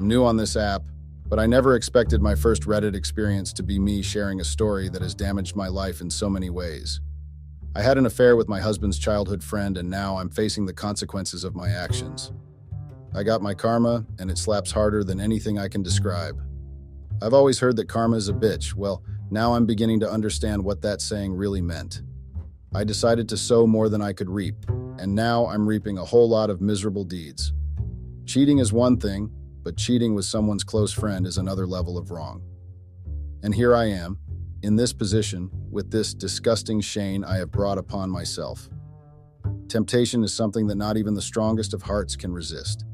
I'm new on this app, but I never expected my first Reddit experience to be me sharing a story that has damaged my life in so many ways. I had an affair with my husband's childhood friend, and now I'm facing the consequences of my actions. I got my karma, and it slaps harder than anything I can describe. I've always heard that karma is a bitch. Well, now I'm beginning to understand what that saying really meant. I decided to sow more than I could reap, and now I'm reaping a whole lot of miserable deeds. Cheating is one thing, but cheating with someone's close friend is another level of wrong. And here I am, in this position, with this disgusting shame I have brought upon myself. Temptation is something that not even the strongest of hearts can resist.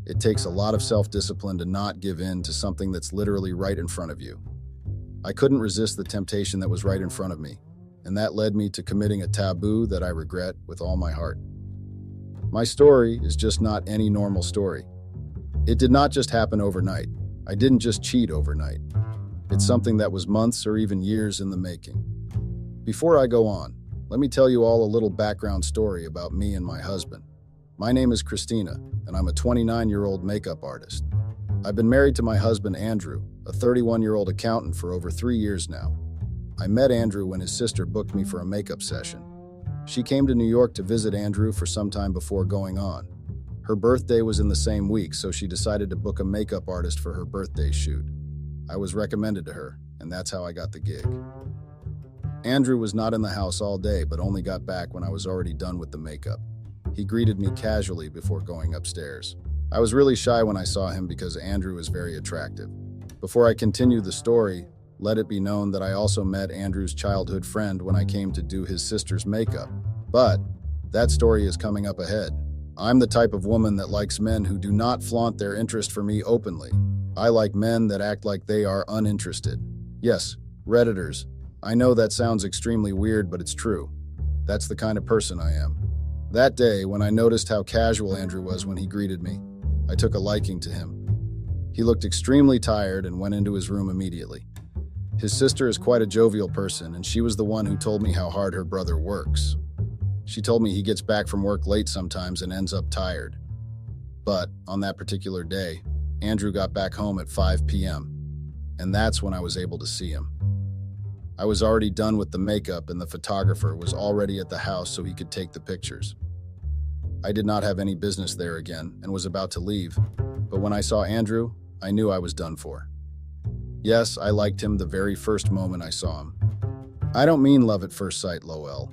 It takes a lot of self-discipline to not give in to something that's literally right in front of you. I couldn't resist the temptation that was right in front of me, and that led me to committing a taboo that I regret with all my heart. My story is just not any normal story. It did not just happen overnight. I didn't just cheat overnight. It's something that was months or even years in the making. Before I go on, let me tell you all a little background story about me and my husband. My name is Christina, and I'm a 29-year-old makeup artist. I've been married to my husband, Andrew, a 31-year-old accountant, for over 3 years now. I met Andrew when his sister booked me for a makeup session. She came to New York to visit Andrew for some time before going on. Her birthday was in the same week, so she decided to book a makeup artist for her birthday shoot. I was recommended to her, and that's how I got the gig. Andrew was not in the house all day, but only got back when I was already done with the makeup. He greeted me casually before going upstairs. I was really shy when I saw him because Andrew is very attractive. Before I continue the story, let it be known that I also met Andrew's childhood friend when I came to do his sister's makeup. But that story is coming up ahead. I'm the type of woman that likes men who do not flaunt their interest for me openly. I like men that act like they are uninterested. Yes, Redditors, I know that sounds extremely weird, but it's true. That's the kind of person I am. That day, when I noticed how casual Andrew was when he greeted me, I took a liking to him. He looked extremely tired and went into his room immediately. His sister is quite a jovial person, and she was the one who told me how hard her brother works. She told me he gets back from work late sometimes and ends up tired. But on that particular day, Andrew got back home at 5 p.m., and that's when I was able to see him. I was already done with the makeup, and the photographer was already at the house so he could take the pictures. I did not have any business there again and was about to leave, but when I saw Andrew, I knew I was done for. Yes, I liked him the very first moment I saw him. I don't mean love at first sight, lol.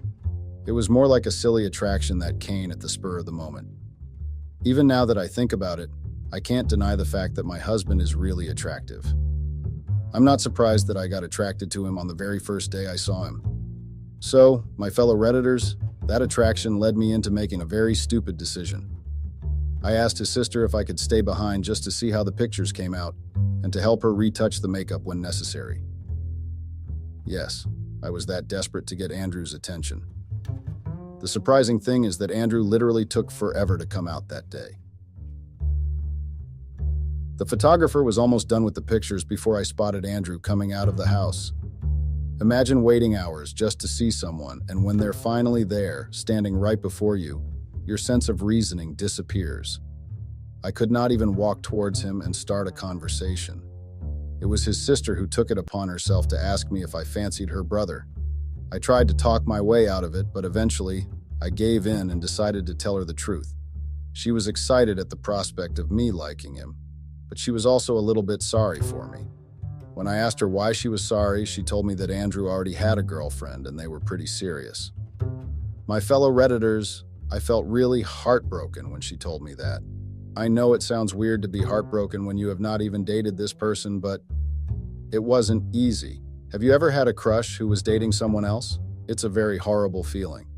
It was more like a silly attraction that came at the spur of the moment. Even now that I think about it, I can't deny the fact that my husband is really attractive. I'm not surprised that I got attracted to him on the very first day I saw him. So, my fellow Redditors, that attraction led me into making a very stupid decision. I asked his sister if I could stay behind just to see how the pictures came out and to help her retouch the makeup when necessary. Yes, I was that desperate to get Andrew's attention. The surprising thing is that Andrew literally took forever to come out that day. The photographer was almost done with the pictures before I spotted Andrew coming out of the house. Imagine waiting hours just to see someone, and when they're finally there, standing right before you, your sense of reasoning disappears. I could not even walk towards him and start a conversation. It was his sister who took it upon herself to ask me if I fancied her brother. I tried to talk my way out of it, but eventually, I gave in and decided to tell her the truth. She was excited at the prospect of me liking him, but she was also a little bit sorry for me. When I asked her why she was sorry, she told me that Andrew already had a girlfriend and they were pretty serious. My fellow Redditors, I felt really heartbroken when she told me that. I know it sounds weird to be heartbroken when you have not even dated this person, but it wasn't easy. Have you ever had a crush who was dating someone else? It's a very horrible feeling.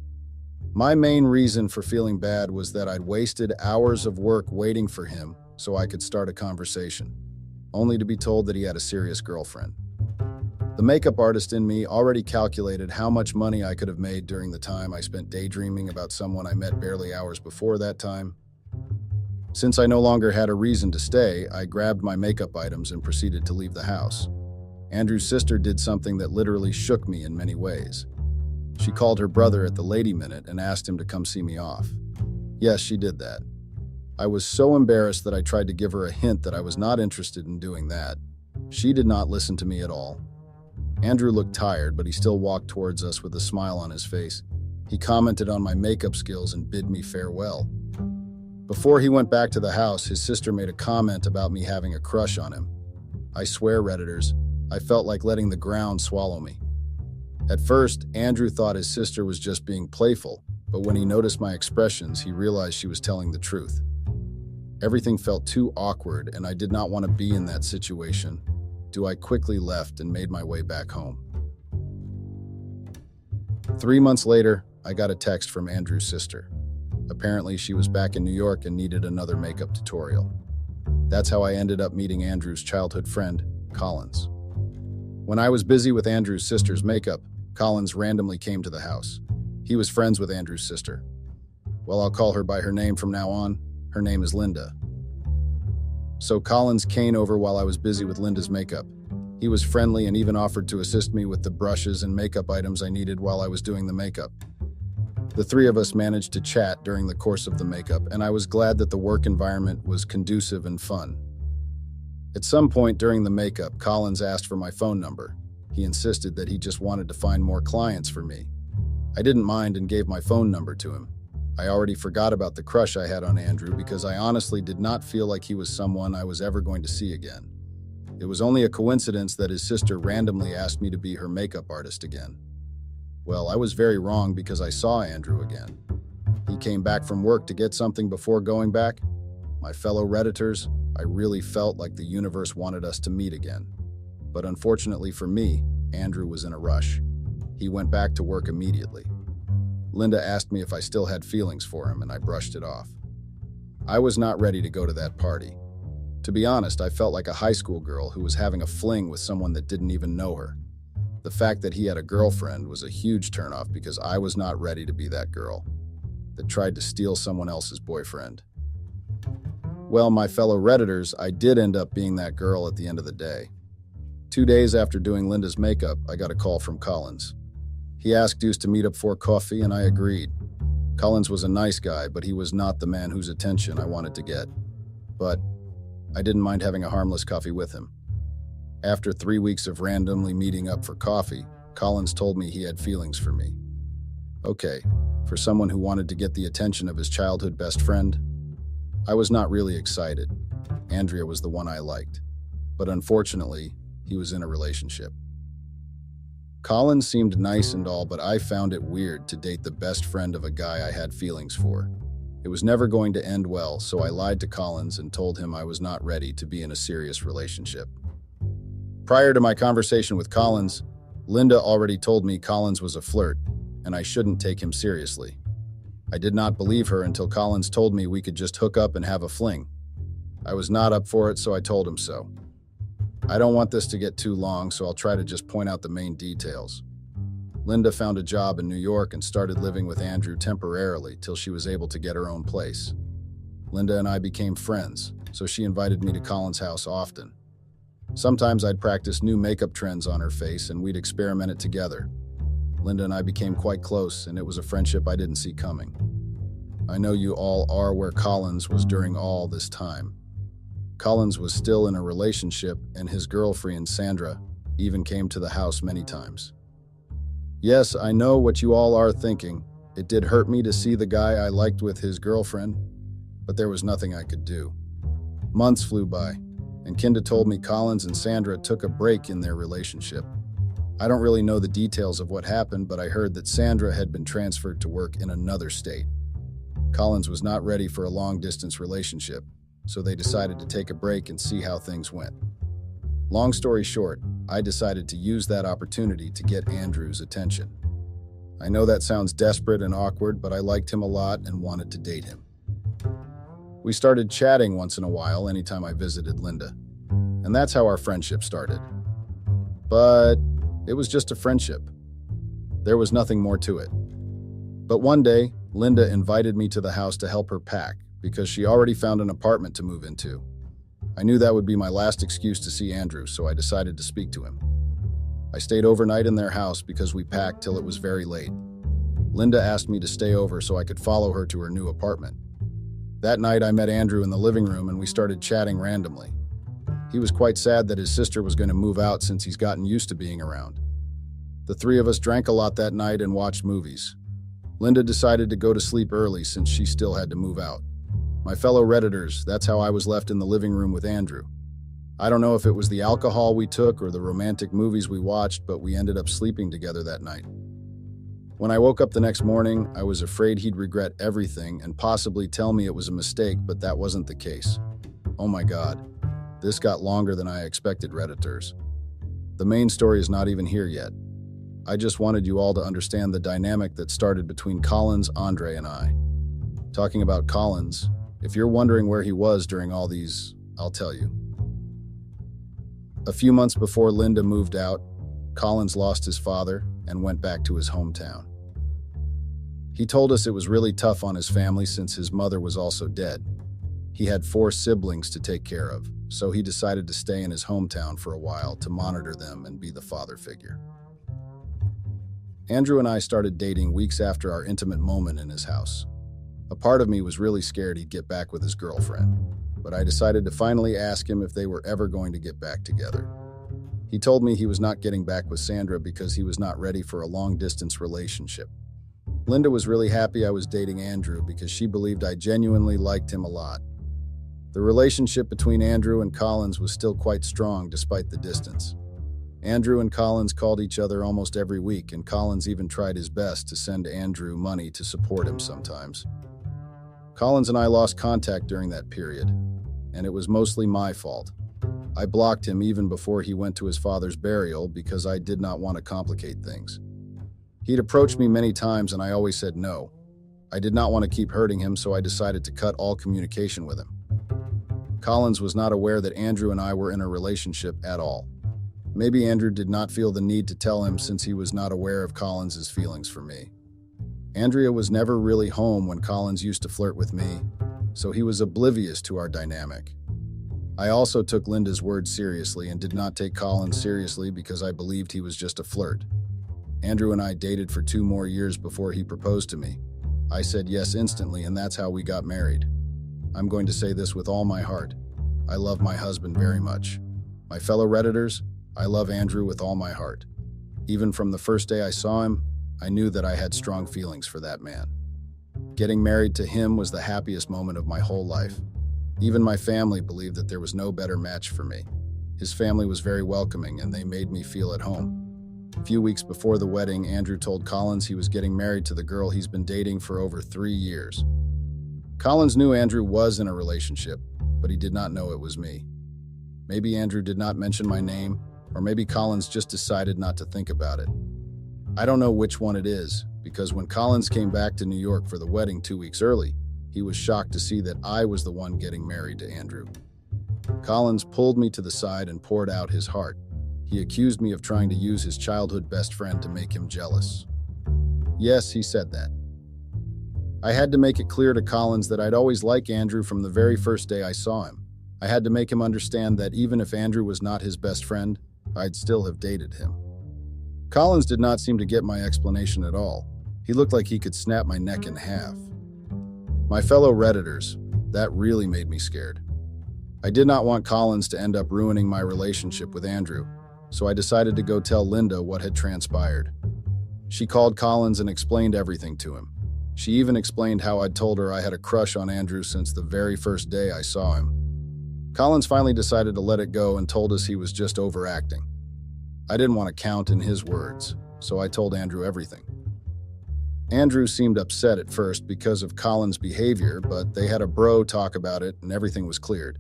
My main reason for feeling bad was that I'd wasted hours of work waiting for him so I could start a conversation, only to be told that he had a serious girlfriend. The makeup artist in me already calculated how much money I could have made during the time I spent daydreaming about someone I met barely hours before that time. Since I no longer had a reason to stay, I grabbed my makeup items and proceeded to leave the house. Andrew's sister did something that literally shook me in many ways. She called her brother at the lady minute and asked him to come see me off. Yes, she did that. I was so embarrassed that I tried to give her a hint that I was not interested in doing that. She did not listen to me at all. Andrew looked tired, but he still walked towards us with a smile on his face. He commented on my makeup skills and bid me farewell. Before he went back to the house, his sister made a comment about me having a crush on him. I swear, Redditors, I felt like letting the ground swallow me. At first, Andrew thought his sister was just being playful, but when he noticed my expressions, he realized she was telling the truth. Everything felt too awkward, and I did not want to be in that situation. So I quickly left and made my way back home. 3 months later, I got a text from Andrew's sister. Apparently, she was back in New York and needed another makeup tutorial. That's how I ended up meeting Andrew's childhood friend, Collins. When I was busy with Andrew's sister's makeup, Collins randomly came to the house. He was friends with Andrew's sister. Well, I'll call her by her name from now on. Her name is Linda. So Collins came over while I was busy with Linda's makeup. He was friendly and even offered to assist me with the brushes and makeup items I needed while I was doing the makeup. The three of us managed to chat during the course of the makeup, and I was glad that the work environment was conducive and fun. At some point during the makeup, Collins asked for my phone number. He insisted that he just wanted to find more clients for me. I didn't mind and gave my phone number to him. I already forgot about the crush I had on Andrew because I honestly did not feel like he was someone I was ever going to see again. It was only a coincidence that his sister randomly asked me to be her makeup artist again. Well, I was very wrong because I saw Andrew again. He came back from work to get something before going back. My fellow Redditors, I really felt like the universe wanted us to meet again. But unfortunately for me, Andrew was in a rush. He went back to work immediately. Linda asked me if I still had feelings for him, and I brushed it off. I was not ready to go to that party. To be honest, I felt like a high school girl who was having a fling with someone that didn't even know her. The fact that he had a girlfriend was a huge turnoff because I was not ready to be that girl that tried to steal someone else's boyfriend. Well, my fellow Redditors, I did end up being that girl at the end of the day. 2 days after doing Linda's makeup, I got a call from Collins. He asked us to meet up for coffee, and I agreed. Collins was a nice guy, but he was not the man whose attention I wanted to get. But I didn't mind having a harmless coffee with him. After 3 weeks of randomly meeting up for coffee, Collins told me he had feelings for me. Okay, for someone who wanted to get the attention of his childhood best friend, I was not really excited. Andrea was the one I liked. But unfortunately, he was in a relationship. Collins seemed nice and all, but I found it weird to date the best friend of a guy I had feelings for. It was never going to end well, so I lied to Collins and told him I was not ready to be in a serious relationship. Prior to my conversation with Collins, Linda already told me Collins was a flirt, and I shouldn't take him seriously. I did not believe her until Collins told me we could just hook up and have a fling. I was not up for it, so I told him so. I don't want this to get too long, so I'll try to just point out the main details. Linda found a job in New York and started living with Andrew temporarily till she was able to get her own place. Linda and I became friends, so she invited me to Collins' house often. Sometimes I'd practice new makeup trends on her face and we'd experiment it together. Linda and I became quite close, and it was a friendship I didn't see coming. I know you all are where Collins was during all this time. Collins was still in a relationship, and his girlfriend, Sandra, even came to the house many times. Yes, I know what you all are thinking. It did hurt me to see the guy I liked with his girlfriend, but there was nothing I could do. Months flew by, and Kinda told me Collins and Sandra took a break in their relationship. I don't really know the details of what happened, but I heard that Sandra had been transferred to work in another state. Collins was not ready for a long-distance relationship, so they decided to take a break and see how things went. Long story short, I decided to use that opportunity to get Andrew's attention. I know that sounds desperate and awkward, but I liked him a lot and wanted to date him. We started chatting once in a while anytime I visited Linda, and that's how our friendship started. But it was just a friendship. There was nothing more to it. But one day, Linda invited me to the house to help her pack because she already found an apartment to move into. I knew that would be my last excuse to see Andrew, so I decided to speak to him. I stayed overnight in their house because we packed till it was very late. Linda asked me to stay over so I could follow her to her new apartment. That night I met Andrew in the living room and we started chatting randomly. He was quite sad that his sister was going to move out since he's gotten used to being around. The three of us drank a lot that night and watched movies. Linda decided to go to sleep early since she still had to move out. My fellow Redditors, that's how I was left in the living room with Andrew. I don't know if it was the alcohol we took or the romantic movies we watched, but we ended up sleeping together that night. When I woke up the next morning, I was afraid he'd regret everything and possibly tell me it was a mistake, but that wasn't the case. Oh my God, this got longer than I expected, Redditors. The main story is not even here yet. I just wanted you all to understand the dynamic that started between Collins, Andre, and I. Talking about Collins, if you're wondering where he was during all these, I'll tell you. A few months before Linda moved out, Collins lost his father and went back to his hometown. He told us it was really tough on his family since his mother was also dead. He had 4 siblings to take care of, so he decided to stay in his hometown for a while to monitor them and be the father figure. Andrew and I started dating weeks after our intimate moment in his house. A part of me was really scared he'd get back with his girlfriend, but I decided to finally ask him if they were ever going to get back together. He told me he was not getting back with Sandra because he was not ready for a long-distance relationship. Linda was really happy I was dating Andrew because she believed I genuinely liked him a lot. The relationship between Andrew and Collins was still quite strong despite the distance. Andrew and Collins called each other almost every week, and Collins even tried his best to send Andrew money to support him sometimes. Collins and I lost contact during that period, and it was mostly my fault. I blocked him even before he went to his father's burial because I did not want to complicate things. He'd approached me many times and I always said no. I did not want to keep hurting him, so I decided to cut all communication with him. Collins was not aware that Andrew and I were in a relationship at all. Maybe Andrew did not feel the need to tell him since he was not aware of Collins' feelings for me. Andrea was never really home when Collins used to flirt with me, so he was oblivious to our dynamic. I also took Linda's words seriously and did not take Collins seriously because I believed he was just a flirt. Andrew and I dated for 2 more years before he proposed to me. I said yes instantly, and that's how we got married. I'm going to say this with all my heart. I love my husband very much. My fellow Redditors, I love Andrew with all my heart. Even from the first day I saw him, I knew that I had strong feelings for that man. Getting married to him was the happiest moment of my whole life. Even my family believed that there was no better match for me. His family was very welcoming and they made me feel at home. A few weeks before the wedding, Andrew told Collins he was getting married to the girl he's been dating for over 3 years. Collins knew Andrew was in a relationship, but he did not know it was me. Maybe Andrew did not mention my name, or maybe Collins just decided not to think about it. I don't know which one it is, because when Collins came back to New York for the wedding 2 weeks early, he was shocked to see that I was the one getting married to Andrew. Collins pulled me to the side and poured out his heart. He accused me of trying to use his childhood best friend to make him jealous. Yes, he said that. I had to make it clear to Collins that I'd always liked Andrew from the very first day I saw him. I had to make him understand that even if Andrew was not his best friend, I'd still have dated him. Collins did not seem to get my explanation at all. He looked like he could snap my neck in half. My fellow Redditors, that really made me scared. I did not want Collins to end up ruining my relationship with Andrew, so I decided to go tell Linda what had transpired. She called Collins and explained everything to him. She even explained how I'd told her I had a crush on Andrew since the very first day I saw him. Collins finally decided to let it go and told us he was just overacting. I didn't want to count in his words, so I told Andrew everything. Andrew seemed upset at first because of Collins' behavior, but they had a bro talk about it and everything was cleared.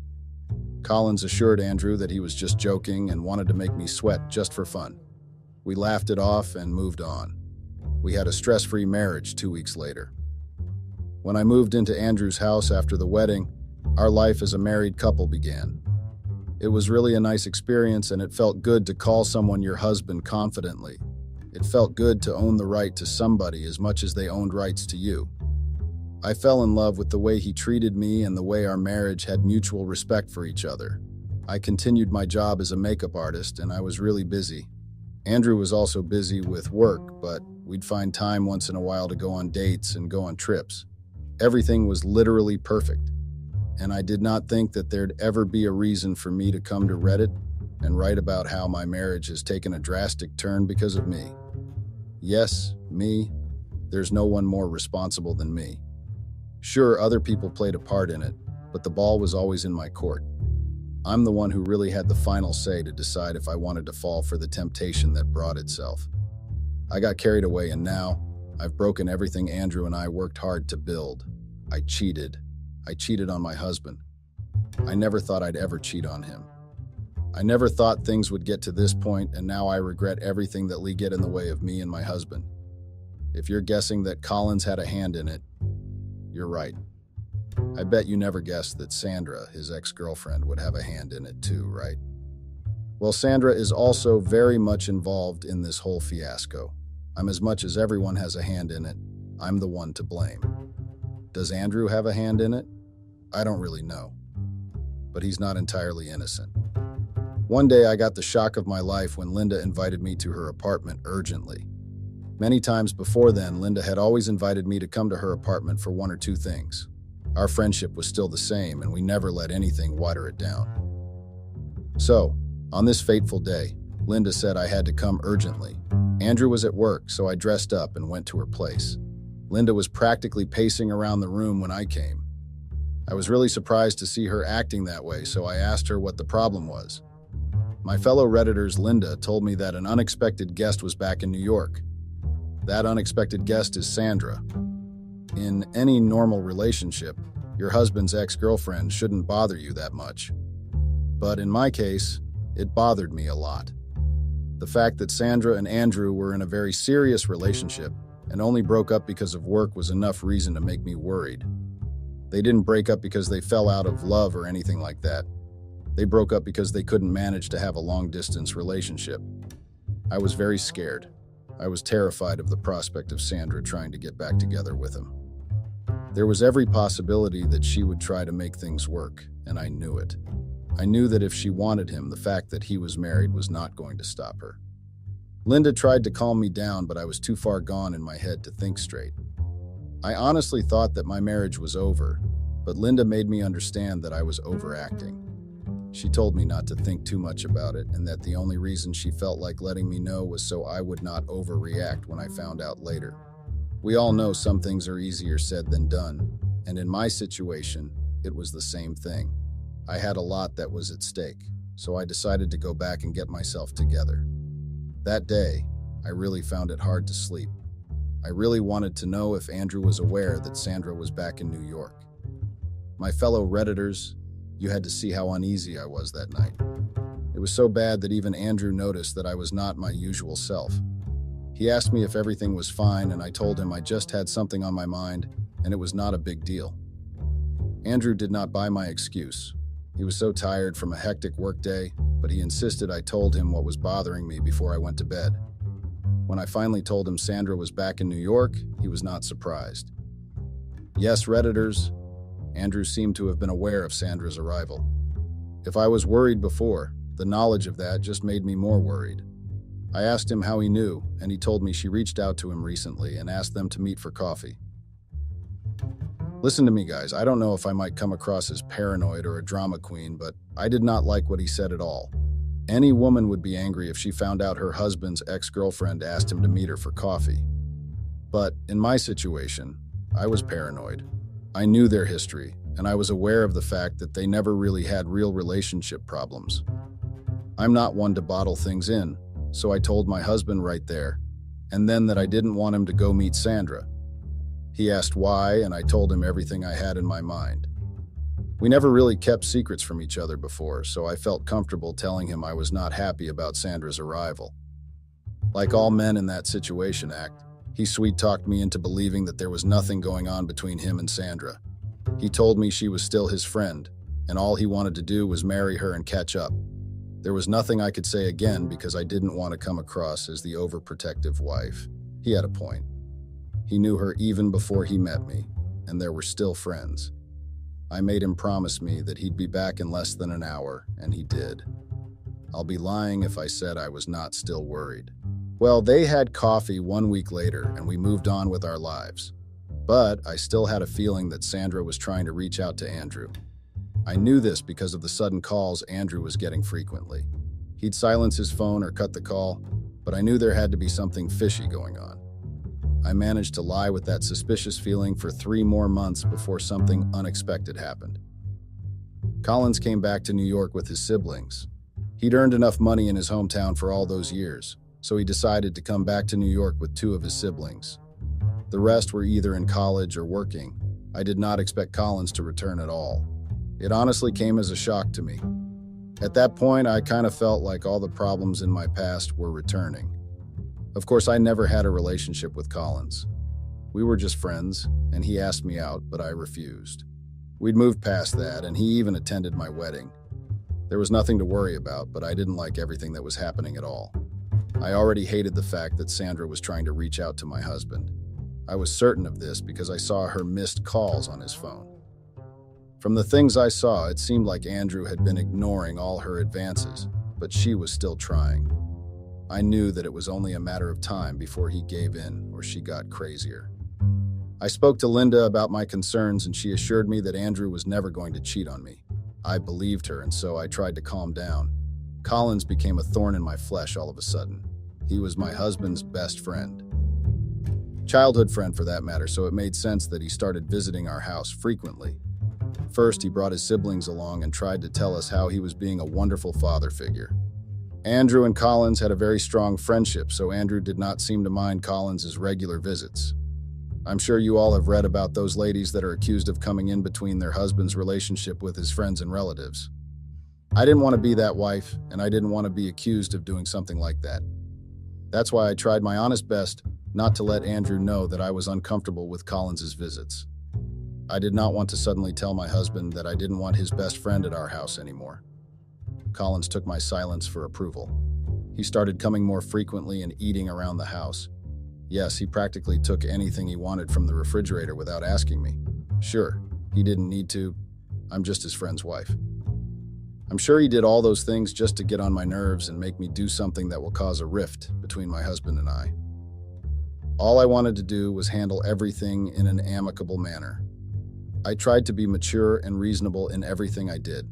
Collins assured Andrew that he was just joking and wanted to make me sweat just for fun. We laughed it off and moved on. We had a stress-free marriage 2 weeks later. When I moved into Andrew's house after the wedding, our life as a married couple began. It was really a nice experience, and it felt good to call someone your husband confidently. It felt good to own the right to somebody as much as they owned rights to you. I fell in love with the way he treated me and the way our marriage had mutual respect for each other. I continued my job as a makeup artist, and I was really busy. Andrew was also busy with work, but we'd find time once in a while to go on dates and go on trips. Everything was literally perfect, and I did not think that there'd ever be a reason for me to come to Reddit and write about how my marriage has taken a drastic turn because of me. Yes, me. There's no one more responsible than me. Sure, other people played a part in it, but the ball was always in my court. I'm the one who really had the final say to decide if I wanted to fall for the temptation that brought itself. I got carried away, and now I've broken everything Andrew and I worked hard to build. I cheated. I cheated on my husband. I never thought I'd ever cheat on him. I never thought things would get to this point, and now I regret everything that let get in the way of me and my husband. If you're guessing that Collins had a hand in it, you're right. I bet you never guessed that Sandra, his ex-girlfriend, would have a hand in it too, right? Well, Sandra is also very much involved in this whole fiasco. I'm as much as everyone has a hand in it, I'm the one to blame. Does Andrew have a hand in it? I don't really know. But he's not entirely innocent. One day I got the shock of my life when Linda invited me to her apartment urgently. Many times before then, Linda had always invited me to come to her apartment for one or two things. Our friendship was still the same, and we never let anything water it down. So, on this fateful day, Linda said I had to come urgently. Andrew was at work, so I dressed up and went to her place. Linda was practically pacing around the room when I came. I was really surprised to see her acting that way, so I asked her what the problem was. My fellow Redditors, Linda, told me that an unexpected guest was back in New York. That unexpected guest is Sandra. In any normal relationship, your husband's ex-girlfriend shouldn't bother you that much. But in my case, it bothered me a lot. The fact that Sandra and Andrew were in a very serious relationship and only broke up because of work was enough reason to make me worried. They didn't break up because they fell out of love or anything like that. They broke up because they couldn't manage to have a long-distance relationship. I was very scared. I was terrified of the prospect of Sandra trying to get back together with him. There was every possibility that she would try to make things work, and I knew it. I knew that if she wanted him, the fact that he was married was not going to stop her. Linda tried to calm me down, but I was too far gone in my head to think straight. I honestly thought that my marriage was over, but Linda made me understand that I was overacting. She told me not to think too much about it, and that the only reason she felt like letting me know was so I would not overreact when I found out later. We all know some things are easier said than done, and in my situation, it was the same thing. I had a lot that was at stake, so I decided to go back and get myself together. That day, I really found it hard to sleep. I really wanted to know if Andrew was aware that Sandra was back in New York. My fellow Redditors, you had to see how uneasy I was that night. It was so bad that even Andrew noticed that I was not my usual self. He asked me if everything was fine, and I told him I just had something on my mind, and it was not a big deal. Andrew did not buy my excuse. He was so tired from a hectic workday, but he insisted I told him what was bothering me before I went to bed. When I finally told him Sandra was back in New York, he was not surprised. Yes, Redditors, Andrew seemed to have been aware of Sandra's arrival. If I was worried before, the knowledge of that just made me more worried. I asked him how he knew, and he told me she reached out to him recently and asked them to meet for coffee. Listen to me, guys. I don't know if I might come across as paranoid or a drama queen, but I did not like what he said at all. Any woman would be angry if she found out her husband's ex-girlfriend asked him to meet her for coffee. But in my situation, I was paranoid. I knew their history, and I was aware of the fact that they never really had real relationship problems. I'm not one to bottle things in, so I told my husband right there, and then that I didn't want him to go meet Sandra. He asked why, and I told him everything I had in my mind. We never really kept secrets from each other before, so I felt comfortable telling him I was not happy about Sandra's arrival. Like all men in that situation act, he sweet-talked me into believing that there was nothing going on between him and Sandra. He told me she was still his friend, and all he wanted to do was marry her and catch up. There was nothing I could say again because I didn't want to come across as the overprotective wife. He had a point. He knew her even before he met me, and there were still friends. I made him promise me that he'd be back in less than an hour, and he did. I'll be lying if I said I was not still worried. Well, they had coffee 1 week later, and we moved on with our lives. But I still had a feeling that Sandra was trying to reach out to Andrew. I knew this because of the sudden calls Andrew was getting frequently. He'd silence his phone or cut the call, but I knew there had to be something fishy going on. I managed to lie with that suspicious feeling for 3 more months before something unexpected happened. Collins came back to New York with his siblings. He'd earned enough money in his hometown for all those years, so he decided to come back to New York with 2 of his siblings. The rest were either in college or working. I did not expect Collins to return at all. It honestly came as a shock to me. At that point, I kind of felt like all the problems in my past were returning. Of course, I never had a relationship with Collins. We were just friends, and he asked me out, but I refused. We'd moved past that, and he even attended my wedding. There was nothing to worry about, but I didn't like everything that was happening at all. I already hated the fact that Sandra was trying to reach out to my husband. I was certain of this because I saw her missed calls on his phone. From the things I saw, it seemed like Andrew had been ignoring all her advances, but she was still trying. I knew that it was only a matter of time before he gave in or she got crazier. I spoke to Linda about my concerns and she assured me that Andrew was never going to cheat on me. I believed her, and so I tried to calm down. Collins became a thorn in my flesh all of a sudden. He was my husband's best friend. Childhood friend for that matter, so it made sense that he started visiting our house frequently. First, he brought his siblings along and tried to tell us how he was being a wonderful father figure. Andrew and Collins had a very strong friendship, so Andrew did not seem to mind Collins' regular visits. I'm sure you all have read about those ladies that are accused of coming in between their husband's relationship with his friends and relatives. I didn't want to be that wife, and I didn't want to be accused of doing something like that. That's why I tried my honest best not to let Andrew know that I was uncomfortable with Collins' visits. I did not want to suddenly tell my husband that I didn't want his best friend at our house anymore. Collins took my silence for approval. He started coming more frequently and eating around the house. Yes, he practically took anything he wanted from the refrigerator without asking me. Sure, he didn't need to. I'm just his friend's wife. I'm sure he did all those things just to get on my nerves and make me do something that will cause a rift between my husband and I. All I wanted to do was handle everything in an amicable manner. I tried to be mature and reasonable in everything I did.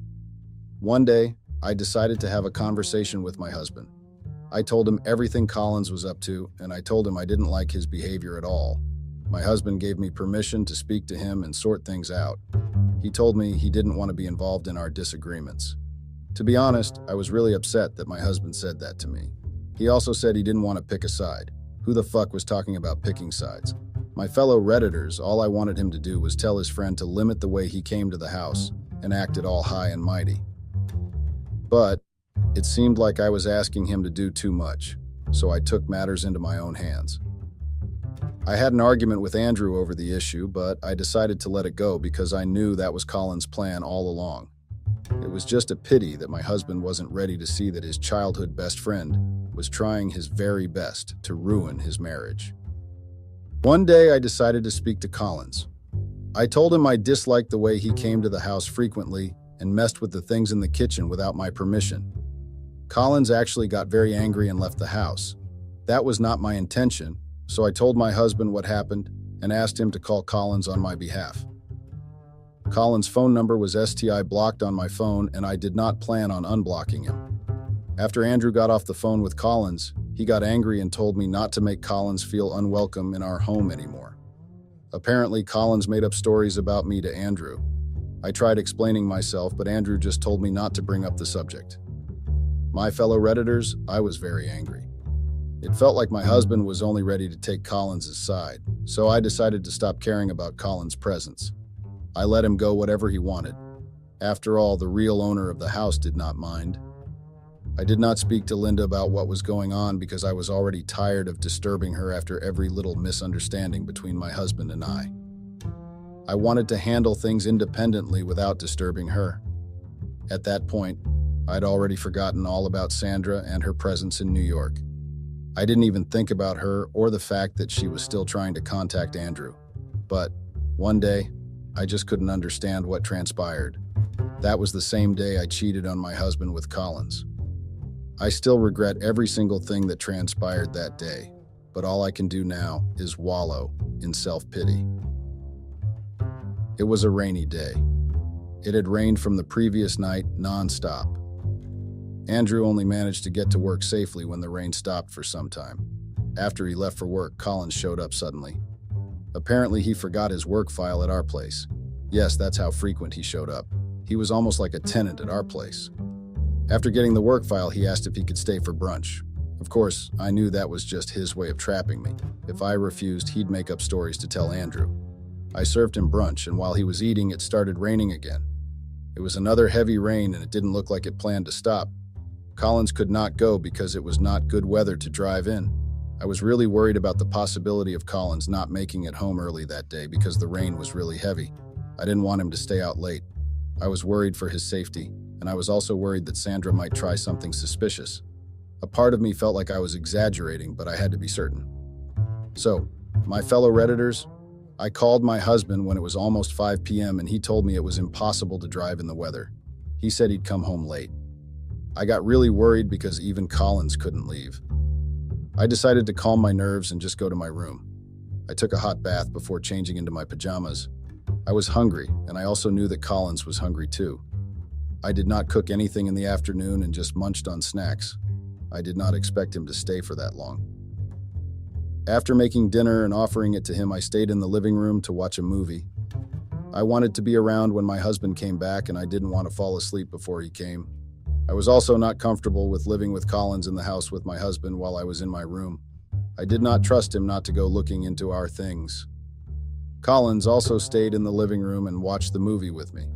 One day, I decided to have a conversation with my husband. I told him everything Collins was up to, and I told him I didn't like his behavior at all. My husband gave me permission to speak to him and sort things out. He told me he didn't want to be involved in our disagreements. To be honest, I was really upset that my husband said that to me. He also said he didn't want to pick a side. Who the fuck was talking about picking sides? My fellow Redditors, all I wanted him to do was tell his friend to limit the way he came to the house and acted all high and mighty. But it seemed like I was asking him to do too much, so I took matters into my own hands. I had an argument with Andrew over the issue, but I decided to let it go because I knew that was Colin's plan all along. It was just a pity that my husband wasn't ready to see that his childhood best friend was trying his very best to ruin his marriage. One day I decided to speak to Collins. I told him I disliked the way he came to the house frequently and messed with the things in the kitchen without my permission. Collins actually got very angry and left the house. That was not my intention, so I told my husband what happened and asked him to call Collins on my behalf. Collins' phone number was STI blocked on my phone, and I did not plan on unblocking him. After Andrew got off the phone with Collins, he got angry and told me not to make Collins feel unwelcome in our home anymore. Apparently, Collins made up stories about me to Andrew. I tried explaining myself, but Andrew just told me not to bring up the subject. My fellow Redditors, I was very angry. It felt like my husband was only ready to take Collins' side, so I decided to stop caring about Collins' presence. I let him go whatever he wanted. After all, the real owner of the house did not mind. I did not speak to Linda about what was going on because I was already tired of disturbing her after every little misunderstanding between my husband and I. I wanted to handle things independently without disturbing her. At that point, I'd already forgotten all about Sandra and her presence in New York. I didn't even think about her or the fact that she was still trying to contact Andrew. But one day, I just couldn't understand what transpired. That was the same day I cheated on my husband with Collins. I still regret every single thing that transpired that day, but all I can do now is wallow in self-pity. It was a rainy day. It had rained from the previous night, non-stop. Andrew only managed to get to work safely when the rain stopped for some time. After he left for work, Collins showed up suddenly. Apparently, he forgot his work file at our place. Yes, that's how frequent he showed up. He was almost like a tenant at our place. After getting the work file, he asked if he could stay for brunch. Of course, I knew that was just his way of trapping me. If I refused, he'd make up stories to tell Andrew. I served him brunch, and while he was eating, it started raining again. It was another heavy rain, and it didn't look like it planned to stop. Collins could not go because it was not good weather to drive in. I was really worried about the possibility of Collins not making it home early that day because the rain was really heavy. I didn't want him to stay out late. I was worried for his safety, and I was also worried that Sandra might try something suspicious. A part of me felt like I was exaggerating, but I had to be certain. So, my fellow Redditors, I called my husband when it was almost 5 p.m. and he told me it was impossible to drive in the weather. He said he'd come home late. I got really worried because even Collins couldn't leave. I decided to calm my nerves and just go to my room. I took a hot bath before changing into my pajamas. I was hungry, and I also knew that Collins was hungry too. I did not cook anything in the afternoon and just munched on snacks. I did not expect him to stay for that long. After making dinner and offering it to him, I stayed in the living room to watch a movie. I wanted to be around when my husband came back, and I didn't want to fall asleep before he came. I was also not comfortable with living with Collins in the house with my husband while I was in my room. I did not trust him not to go looking into our things. Collins also stayed in the living room and watched the movie with me.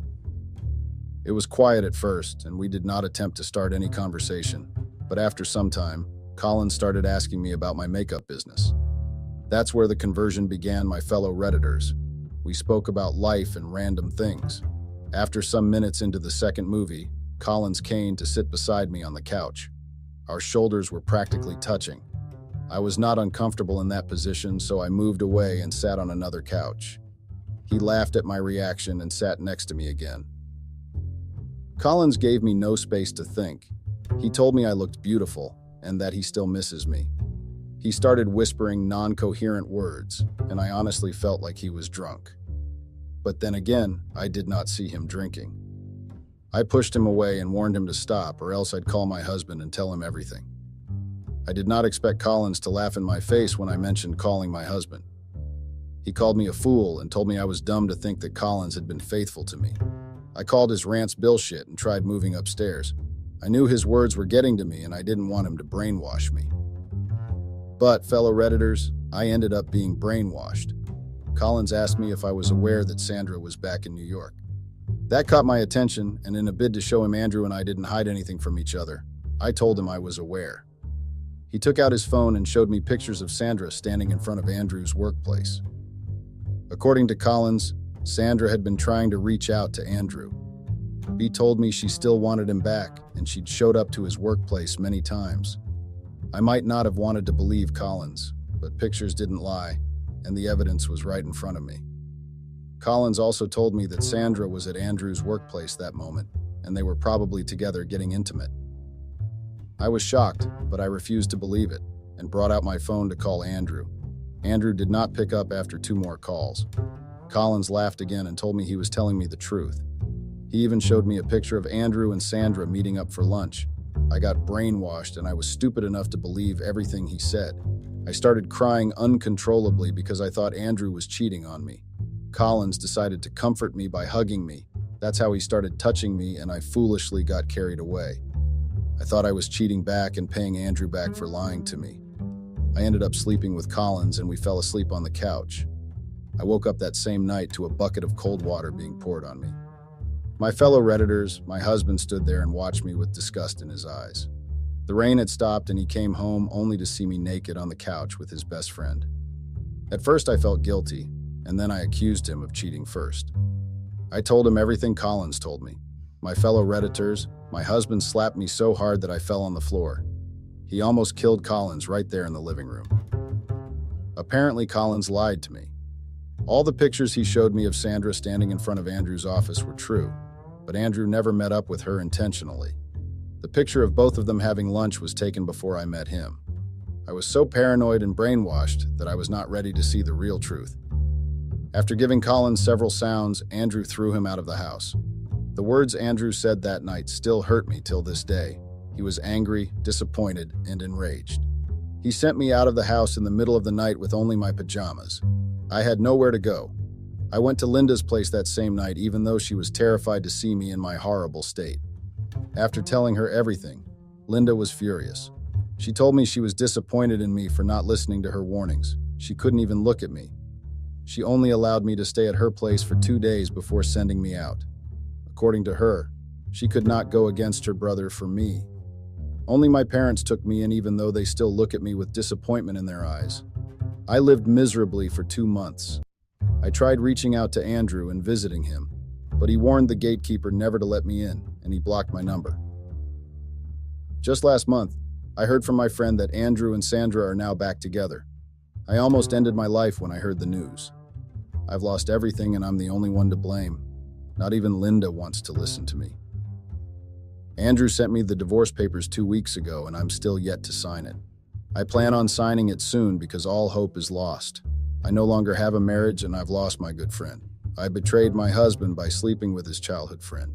It was quiet at first, and we did not attempt to start any conversation. But after some time, Collins started asking me about my makeup business. That's where the conversion began, my fellow Redditors. We spoke about life and random things. After some minutes into the second movie, Collins came to sit beside me on the couch. Our shoulders were practically touching. I was not uncomfortable in that position, so I moved away and sat on another couch. He laughed at my reaction and sat next to me again. Collins gave me no space to think. He told me I looked beautiful and that he still misses me. He started whispering non-coherent words, and I honestly felt like he was drunk. But then again, I did not see him drinking. I pushed him away and warned him to stop, or else I'd call my husband and tell him everything. I did not expect Collins to laugh in my face when I mentioned calling my husband. He called me a fool and told me I was dumb to think that Collins had been faithful to me. I called his rants bullshit and tried moving upstairs. I knew his words were getting to me and I didn't want him to brainwash me. But, fellow Redditors, I ended up being brainwashed. Collins asked me if I was aware that Sandra was back in New York. That caught my attention, and in a bid to show him Andrew and I didn't hide anything from each other, I told him I was aware. He took out his phone and showed me pictures of Sandra standing in front of Andrew's workplace. According to Collins, Sandra had been trying to reach out to Andrew. He told me she still wanted him back, and she'd showed up to his workplace many times. I might not have wanted to believe Collins, but pictures didn't lie, and the evidence was right in front of me. Collins also told me that Sandra was at Andrew's workplace that moment, and they were probably together getting intimate. I was shocked, but I refused to believe it, and brought out my phone to call Andrew. Andrew did not pick up after 2 more calls. Collins laughed again and told me he was telling me the truth. He even showed me a picture of Andrew and Sandra meeting up for lunch. I got brainwashed and I was stupid enough to believe everything he said. I started crying uncontrollably because I thought Andrew was cheating on me. Collins decided to comfort me by hugging me. That's how he started touching me, and I foolishly got carried away. I thought I was cheating back and paying Andrew back for lying to me. I ended up sleeping with Collins and we fell asleep on the couch. I woke up that same night to a bucket of cold water being poured on me. My fellow Redditors, my husband stood there and watched me with disgust in his eyes. The rain had stopped and he came home only to see me naked on the couch with his best friend. At first I felt guilty, and then I accused him of cheating first. I told him everything Collins told me. My fellow Redditors, my husband slapped me so hard that I fell on the floor. He almost killed Collins right there in the living room. Apparently Collins lied to me. All the pictures he showed me of Sandra standing in front of Andrew's office were true, but Andrew never met up with her intentionally. The picture of both of them having lunch was taken before I met him. I was so paranoid and brainwashed that I was not ready to see the real truth. After giving Colin several sounds, Andrew threw him out of the house. The words Andrew said that night still hurt me till this day. He was angry, disappointed, and enraged. He sent me out of the house in the middle of the night with only my pajamas. I had nowhere to go. I went to Linda's place that same night, even though she was terrified to see me in my horrible state. After telling her everything, Linda was furious. She told me she was disappointed in me for not listening to her warnings. She couldn't even look at me. She only allowed me to stay at her place for 2 days before sending me out. According to her, she could not go against her brother for me. Only my parents took me in, even though they still look at me with disappointment in their eyes. I lived miserably for 2 months. I tried reaching out to Andrew and visiting him, but he warned the gatekeeper never to let me in, and he blocked my number. Just last month, I heard from my friend that Andrew and Sandra are now back together. I almost ended my life when I heard the news. I've lost everything and I'm the only one to blame. Not even Linda wants to listen to me. Andrew sent me the divorce papers 2 weeks ago and I'm still yet to sign it. I plan on signing it soon because all hope is lost. I no longer have a marriage and I've lost my good friend. I betrayed my husband by sleeping with his childhood friend.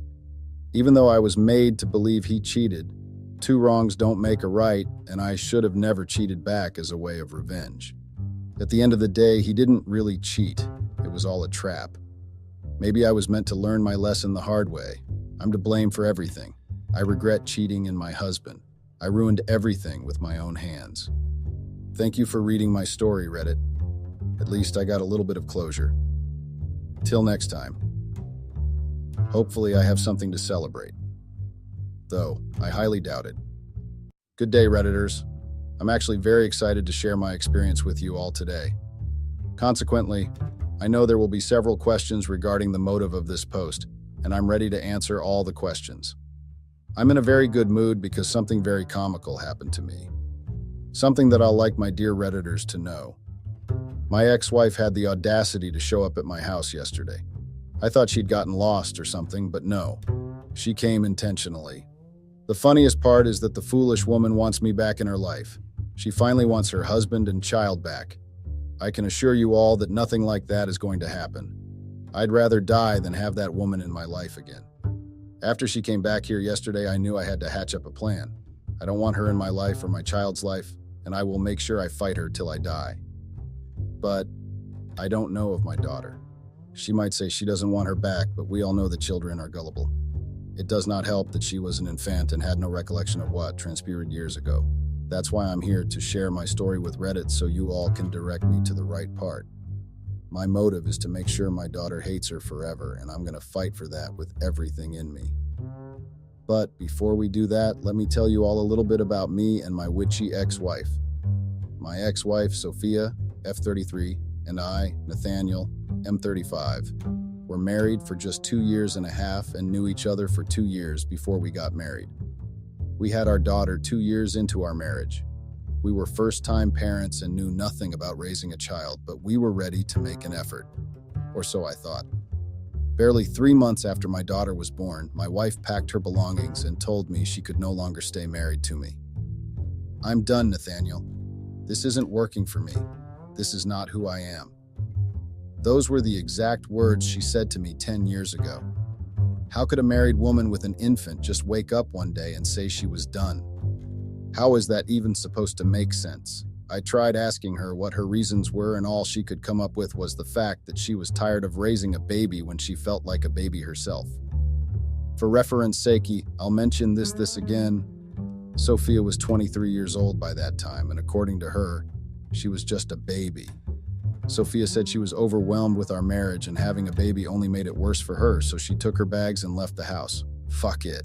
Even though I was made to believe he cheated, 2 wrongs don't make a right, and I should have never cheated back as a way of revenge. At the end of the day, he didn't really cheat. It was all a trap. Maybe I was meant to learn my lesson the hard way. I'm to blame for everything. I regret cheating in my husband. I ruined everything with my own hands. Thank you for reading my story, Reddit. At least I got a little bit of closure. Till next time. Hopefully I have something to celebrate. Though, I highly doubt it. Good day, Redditors. I'm actually very excited to share my experience with you all today. Consequently, I know there will be several questions regarding the motive of this post, and I'm ready to answer all the questions. I'm in a very good mood because something very comical happened to me. Something that I'll like my dear Redditors to know. My ex-wife had the audacity to show up at my house yesterday. I thought she'd gotten lost or something, but no. She came intentionally. The funniest part is that the foolish woman wants me back in her life. She finally wants her husband and child back. I can assure you all that nothing like that is going to happen. I'd rather die than have that woman in my life again. After she came back here yesterday, I knew I had to hatch up a plan. I don't want her in my life or my child's life, and I will make sure I fight her till I die. But I don't know of my daughter. She might say she doesn't want her back, but we all know that children are gullible. It does not help that she was an infant and had no recollection of what transpired years ago. That's why I'm here to share my story with Reddit so you all can direct me to the right part. My motive is to make sure my daughter hates her forever, and I'm going to fight for that with everything in me. But before we do that, let me tell you all a little bit about me and my witchy ex-wife. My ex-wife, Sophia, F33, and I, Nathaniel, M35, were married for just 2 years and a half and knew each other for 2 years before we got married. We had our daughter 2 years into our marriage. We were first-time parents and knew nothing about raising a child, but we were ready to make an effort. Or so I thought. Barely 3 months after my daughter was born, my wife packed her belongings and told me she could no longer stay married to me. I'm done, Nathaniel. This isn't working for me. This is not who I am. Those were the exact words she said to me 10 years ago. How could a married woman with an infant just wake up one day and say she was done? How is that even supposed to make sense? I tried asking her what her reasons were, and all she could come up with was the fact that she was tired of raising a baby when she felt like a baby herself. For reference sake, I'll mention this again. Sophia was 23 years old by that time, and according to her, she was just a baby. Sophia said she was overwhelmed with our marriage and having a baby only made it worse for her, so she took her bags and left the house. Fuck it.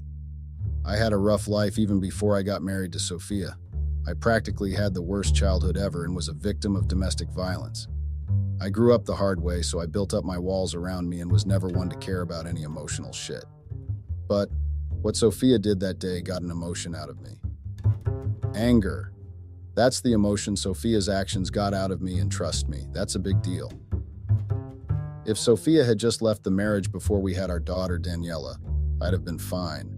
I had a rough life even before I got married to Sophia. I practically had the worst childhood ever and was a victim of domestic violence. I grew up the hard way, so I built up my walls around me and was never one to care about any emotional shit. But what Sophia did that day got an emotion out of me. Anger. That's the emotion Sophia's actions got out of me, and trust me, that's a big deal. If Sophia had just left the marriage before we had our daughter, Daniela, I'd have been fine.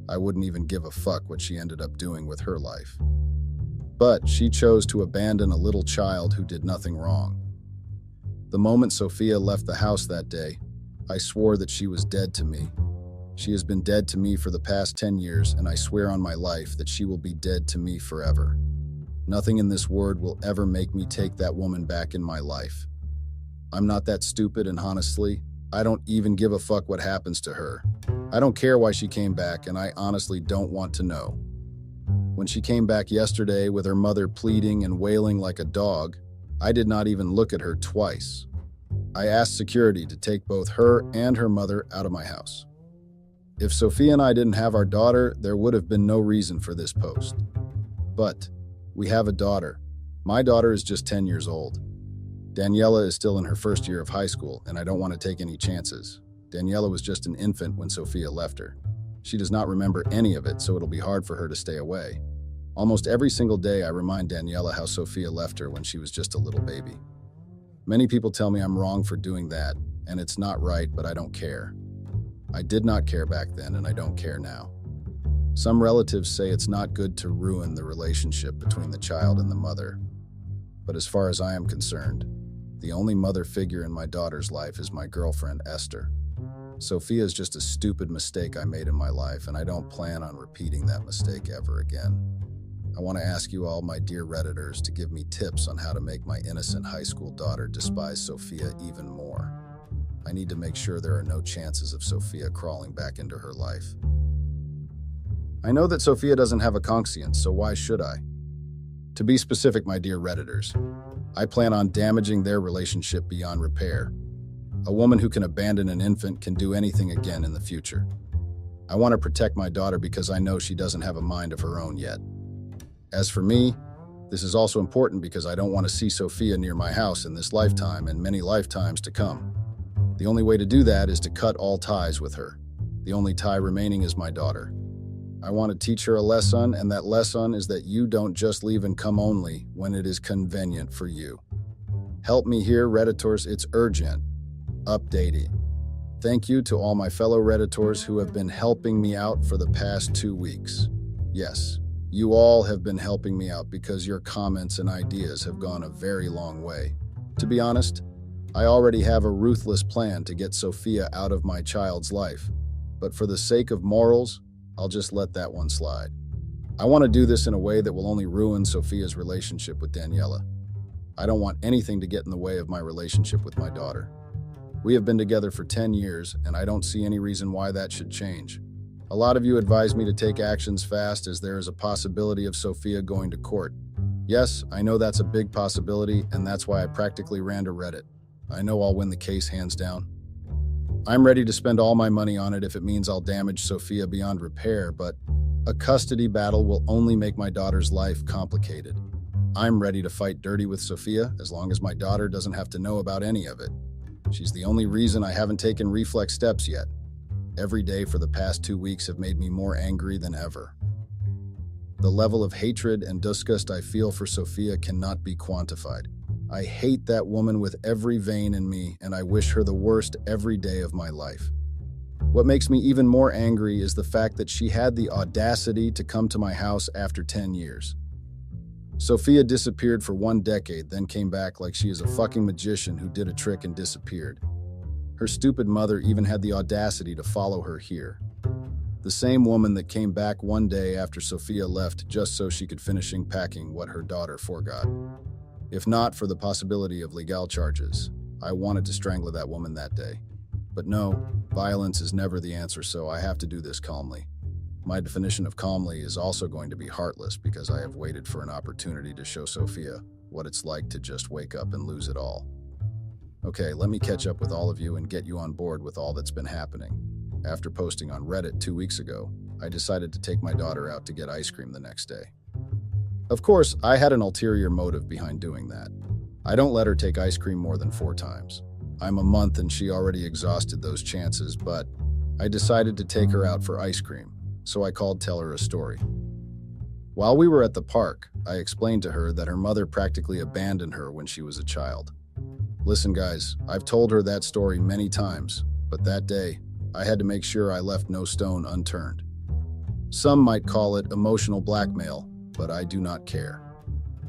I wouldn't even give a fuck what she ended up doing with her life. But she chose to abandon a little child who did nothing wrong. The moment Sophia left the house that day, I swore that she was dead to me. She has been dead to me for the past 10 years, and I swear on my life that she will be dead to me forever. Nothing in this world will ever make me take that woman back in my life. I'm not that stupid, and honestly, I don't even give a fuck what happens to her. I don't care why she came back, and I honestly don't want to know. When she came back yesterday with her mother pleading and wailing like a dog, I did not even look at her twice. I asked security to take both her and her mother out of my house. If Sophia and I didn't have our daughter, there would have been no reason for this post. But we have a daughter. My daughter is just 10 years old. Daniela is still in her first year of high school, and I don't want to take any chances. Daniela was just an infant when Sophia left her. She does not remember any of it, so it'll be hard for her to stay away. Almost every single day I remind Daniela how Sophia left her when she was just a little baby. Many people tell me I'm wrong for doing that, and it's not right, but I don't care. I did not care back then, and I don't care now. Some relatives say it's not good to ruin the relationship between the child and the mother. But as far as I am concerned, the only mother figure in my daughter's life is my girlfriend, Esther. Sophia is just a stupid mistake I made in my life, and I don't plan on repeating that mistake ever again. I want to ask you all, my dear Redditors, to give me tips on how to make my innocent high school daughter despise Sophia even more. I need to make sure there are no chances of Sophia crawling back into her life. I know that Sophia doesn't have a conscience, so why should I? To be specific, my dear Redditors, I plan on damaging their relationship beyond repair. A woman who can abandon an infant can do anything again in the future. I want to protect my daughter because I know she doesn't have a mind of her own yet. As for me, this is also important because I don't want to see Sophia near my house in this lifetime and many lifetimes to come. The only way to do that is to cut all ties with her. The only tie remaining is my daughter. I want to teach her a lesson, and that lesson is that you don't just leave and come only when it is convenient for you. Help me here, Redditors, it's urgent. Updating. Thank you to all my fellow Redditors who have been helping me out for the past 2 weeks. Yes, you all have been helping me out because your comments and ideas have gone a very long way. To be honest, I already have a ruthless plan to get Sophia out of my child's life, but for the sake of morals, I'll just let that one slide. I want to do this in a way that will only ruin Sophia's relationship with Daniela. I don't want anything to get in the way of my relationship with my daughter. We have been together for 10 years, and I don't see any reason why that should change. A lot of you advise me to take actions fast as there is a possibility of Sophia going to court. Yes, I know that's a big possibility, and that's why I practically ran to Reddit. I know I'll win the case hands down. I'm ready to spend all my money on it if it means I'll damage Sophia beyond repair, but a custody battle will only make my daughter's life complicated. I'm ready to fight dirty with Sophia as long as my daughter doesn't have to know about any of it. She's the only reason I haven't taken reflex steps yet. Every day for the past 2 weeks have made me more angry than ever. The level of hatred and disgust I feel for Sophia cannot be quantified. I hate that woman with every vein in me, and I wish her the worst every day of my life. What makes me even more angry is the fact that she had the audacity to come to my house after 10 years. Sophia disappeared for 1 decade, then came back like she is a fucking magician who did a trick and disappeared. Her stupid mother even had the audacity to follow her here. The same woman that came back one day after Sophia left just so she could finish packing what her daughter forgot. If not for the possibility of legal charges, I wanted to strangle that woman that day. But no, violence is never the answer, so I have to do this calmly. My definition of calmly is also going to be heartless because I have waited for an opportunity to show Sophia what it's like to just wake up and lose it all. Okay, let me catch up with all of you and get you on board with all that's been happening. After posting on Reddit 2 weeks ago, I decided to take my daughter out to get ice cream the next day. Of course, I had an ulterior motive behind doing that. I don't let her take ice cream more than 4 times. I'm a month and she already exhausted those chances, but I decided to take her out for ice cream, so I called Tell Her a Story. While we were at the park, I explained to her that her mother practically abandoned her when she was a child. Listen guys, I've told her that story many times, but that day, I had to make sure I left no stone unturned. Some might call it emotional blackmail, but I do not care.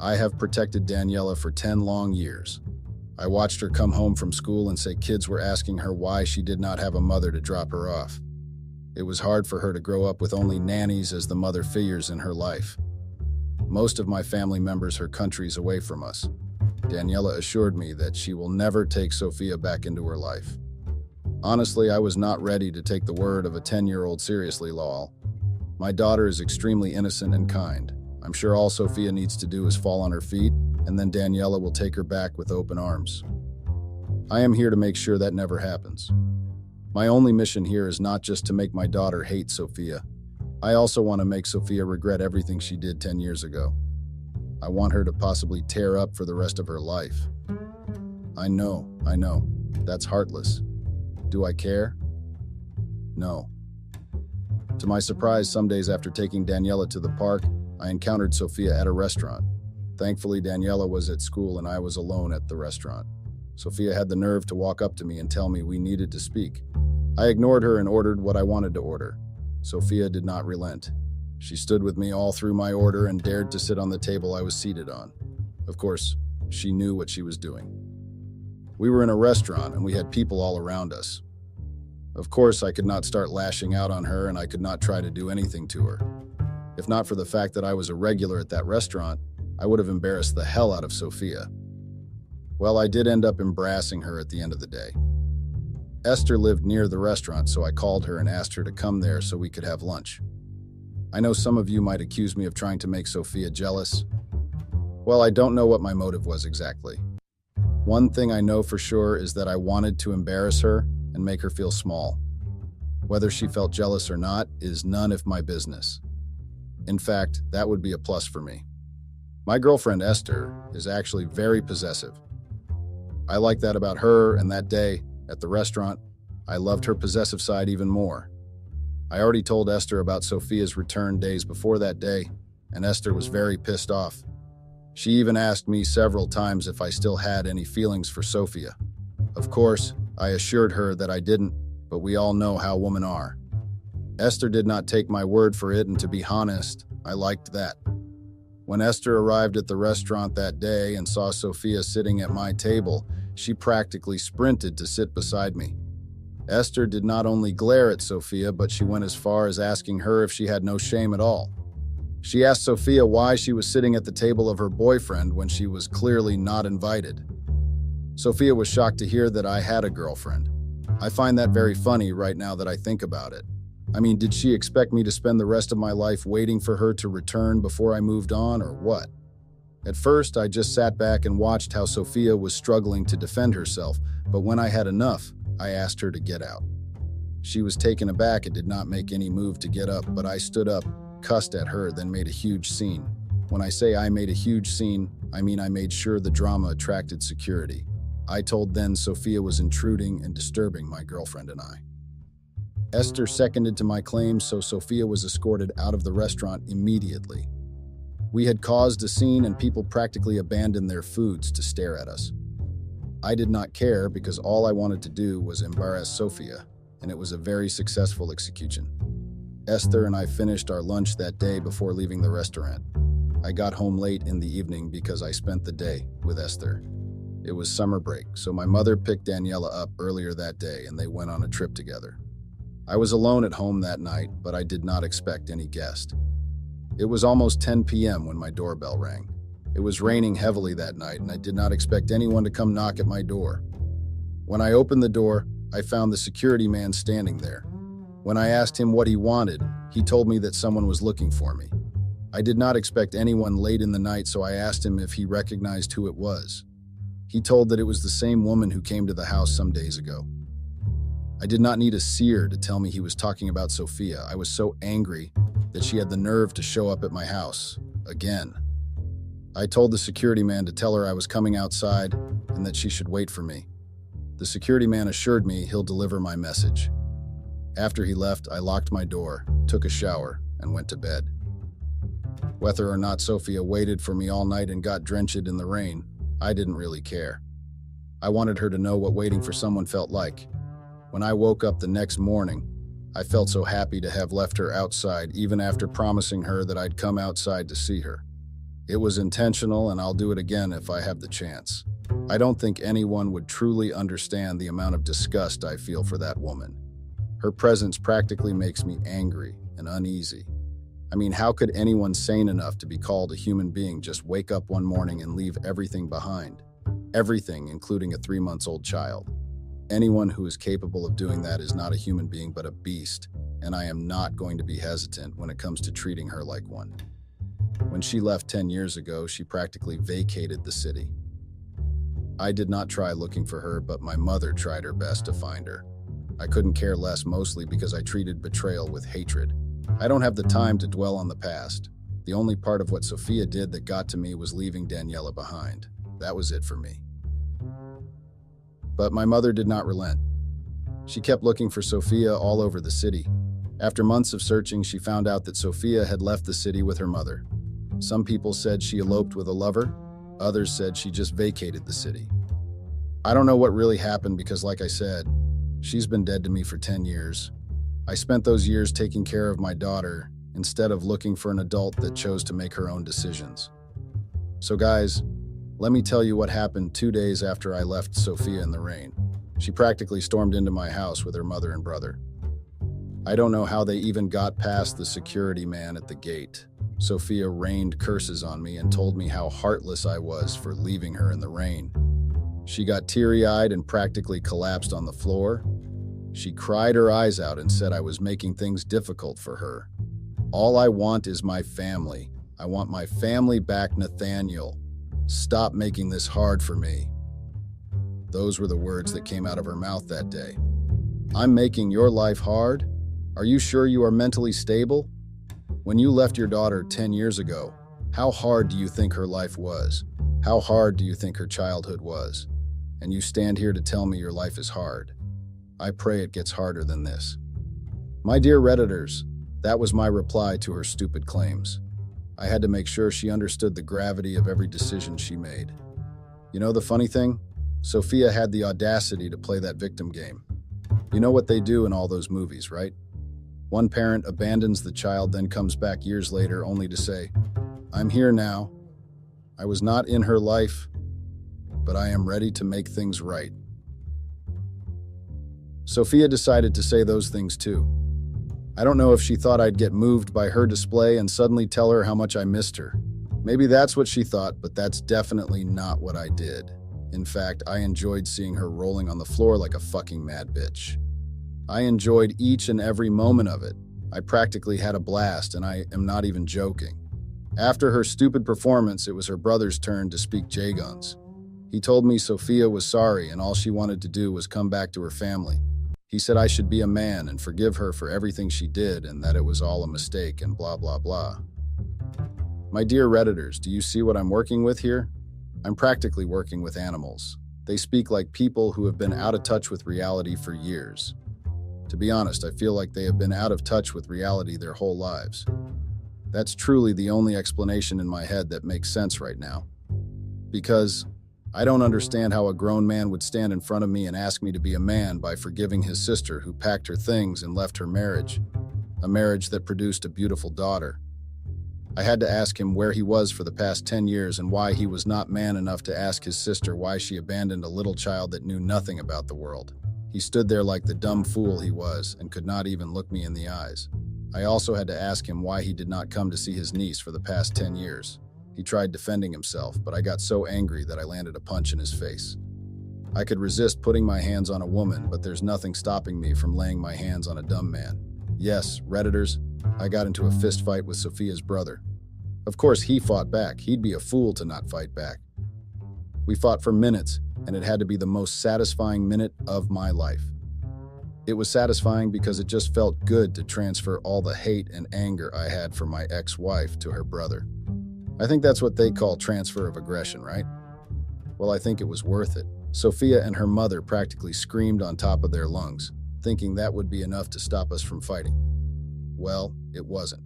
I have protected Daniela for 10 long years. I watched her come home from school and say kids were asking her why she did not have a mother to drop her off. It was hard for her to grow up with only nannies as the mother figures in her life. Most of my family members are countries away from us. Daniela assured me that she will never take Sophia back into her life. Honestly, I was not ready to take the word of a 10-year-old seriously, lol. My daughter is extremely innocent and kind. I'm sure all Sophia needs to do is fall on her feet, and then Daniela will take her back with open arms. I am here to make sure that never happens. My only mission here is not just to make my daughter hate Sophia. I also want to make Sophia regret everything she did 10 years ago. I want her to possibly tear up for the rest of her life. I know. That's heartless. Do I care? No. To my surprise, some days after taking Daniela to the park, I encountered Sophia at a restaurant. Thankfully, Daniela was at school and I was alone at the restaurant. Sophia had the nerve to walk up to me and tell me we needed to speak. I ignored her and ordered what I wanted to order. Sophia did not relent. She stood with me all through my order and dared to sit on the table I was seated on. Of course, she knew what she was doing. We were in a restaurant and we had people all around us. Of course, I could not start lashing out on her and I could not try to do anything to her. If not for the fact that I was a regular at that restaurant, I would have embarrassed the hell out of Sophia. Well, I did end up embarrassing her at the end of the day. Esther lived near the restaurant, so I called her and asked her to come there so we could have lunch. I know some of you might accuse me of trying to make Sophia jealous. Well, I don't know what my motive was exactly. One thing I know for sure is that I wanted to embarrass her and make her feel small. Whether she felt jealous or not is none of my business. In fact, that would be a plus for me. My girlfriend Esther is actually very possessive. I like that about her, and that day, at the restaurant, I loved her possessive side even more. I already told Esther about Sophia's return days before that day, and Esther was very pissed off. She even asked me several times if I still had any feelings for Sophia. Of course, I assured her that I didn't, but we all know how women are. Esther did not take my word for it, and to be honest, I liked that. When Esther arrived at the restaurant that day and saw Sophia sitting at my table, she practically sprinted to sit beside me. Esther did not only glare at Sophia, but she went as far as asking her if she had no shame at all. She asked Sophia why she was sitting at the table of her boyfriend when she was clearly not invited. Sophia was shocked to hear that I had a girlfriend. I find that very funny right now that I think about it. I mean, did she expect me to spend the rest of my life waiting for her to return before I moved on, or what? At first, I just sat back and watched how Sophia was struggling to defend herself, but when I had enough, I asked her to get out. She was taken aback and did not make any move to get up, but I stood up, cussed at her, then made a huge scene. When I say I made a huge scene, I mean I made sure the drama attracted security. I told then Sophia was intruding and disturbing my girlfriend and I. Esther seconded to my claims, so Sophia was escorted out of the restaurant immediately. We had caused a scene and people practically abandoned their foods to stare at us. I did not care because all I wanted to do was embarrass Sophia, and it was a very successful execution. Esther and I finished our lunch that day before leaving the restaurant. I got home late in the evening because I spent the day with Esther. It was summer break, so my mother picked Daniela up earlier that day and they went on a trip together. I was alone at home that night, but I did not expect any guest. It was almost 10 p.m. when my doorbell rang. It was raining heavily that night, and I did not expect anyone to come knock at my door. When I opened the door, I found the security man standing there. When I asked him what he wanted, he told me that someone was looking for me. I did not expect anyone late in the night, so I asked him if he recognized who it was. He told that it was the same woman who came to the house some days ago. I did not need a seer to tell me he was talking about Sophia. I was so angry that she had the nerve to show up at my house, again. I told the security man to tell her I was coming outside and that she should wait for me. The security man assured me he'll deliver my message. After he left, I locked my door, took a shower, and went to bed. Whether or not Sophia waited for me all night and got drenched in the rain, I didn't really care. I wanted her to know what waiting for someone felt like. When I woke up the next morning, I felt so happy to have left her outside, even after promising her that I'd come outside to see her. It was intentional, and I'll do it again if I have the chance. I don't think anyone would truly understand the amount of disgust I feel for that woman. Her presence practically makes me angry and uneasy. I mean, how could anyone sane enough to be called a human being just wake up one morning and leave everything behind? Everything, including a 3-month-old child. Anyone who is capable of doing that is not a human being but a beast, and I am not going to be hesitant when it comes to treating her like one. When she left 10 years ago, she practically vacated the city. I did not try looking for her, but my mother tried her best to find her. I couldn't care less, mostly because I treated betrayal with hatred. I don't have the time to dwell on the past. The only part of what Sophia did that got to me was leaving Daniela behind. That was it for me. But my mother did not relent. She kept looking for Sophia all over the city. After months of searching, she found out that Sophia had left the city with her mother. Some people said she eloped with a lover. Others said she just vacated the city. I don't know what really happened because, like I said, she's been dead to me for 10 years. I spent those years taking care of my daughter instead of looking for an adult that chose to make her own decisions. So guys, let me tell you what happened 2 days after I left Sophia in the rain. She practically stormed into my house with her mother and brother. I don't know how they even got past the security man at the gate. Sophia rained curses on me and told me how heartless I was for leaving her in the rain. She got teary-eyed and practically collapsed on the floor. She cried her eyes out and said I was making things difficult for her. All I want is my family. I want my family back, Nathaniel. Stop making this hard for me. Those were the words that came out of her mouth that day. I'm making your life hard? Are you sure you are mentally stable? When you left your daughter 10 years ago, how hard do you think her life was? How hard do you think her childhood was? And you stand here to tell me your life is hard. I pray it gets harder than this. My dear Redditors, that was my reply to her stupid claims. I had to make sure she understood the gravity of every decision she made. You know the funny thing? Sophia had the audacity to play that victim game. You know what they do in all those movies, right? One parent abandons the child, then comes back years later only to say, I'm here now. I was not in her life, but I am ready to make things right. Sophia decided to say those things too. I don't know if she thought I'd get moved by her display and suddenly tell her how much I missed her. Maybe that's what she thought, but that's definitely not what I did. In fact, I enjoyed seeing her rolling on the floor like a fucking mad bitch. I enjoyed each and every moment of it. I practically had a blast, and I am not even joking. After her stupid performance, it was her brother's turn to speak J-Guns. He told me Sophia was sorry and all she wanted to do was come back to her family. He said I should be a man and forgive her for everything she did and that it was all a mistake and blah, blah, blah. My dear Redditors, do you see what I'm working with here? I'm practically working with animals. They speak like people who have been out of touch with reality for years. To be honest, I feel like they have been out of touch with reality their whole lives. That's truly the only explanation in my head that makes sense right now. Because I don't understand how a grown man would stand in front of me and ask me to be a man by forgiving his sister who packed her things and left her marriage, a marriage that produced a beautiful daughter. I had to ask him where he was for the past 10 years and why he was not man enough to ask his sister why she abandoned a little child that knew nothing about the world. He stood there like the dumb fool he was and could not even look me in the eyes. I also had to ask him why he did not come to see his niece for the past 10 years. He tried defending himself, but I got so angry that I landed a punch in his face. I could resist putting my hands on a woman, but there's nothing stopping me from laying my hands on a dumb man. Yes, Redditors, I got into a fist fight with Sophia's brother. Of course, he fought back. He'd be a fool to not fight back. We fought for minutes, and it had to be the most satisfying minute of my life. It was satisfying because it just felt good to transfer all the hate and anger I had for my ex-wife to her brother. I think that's what they call transfer of aggression, right? Well, I think it was worth it. Sophia and her mother practically screamed on top of their lungs, thinking that would be enough to stop us from fighting. Well, it wasn't.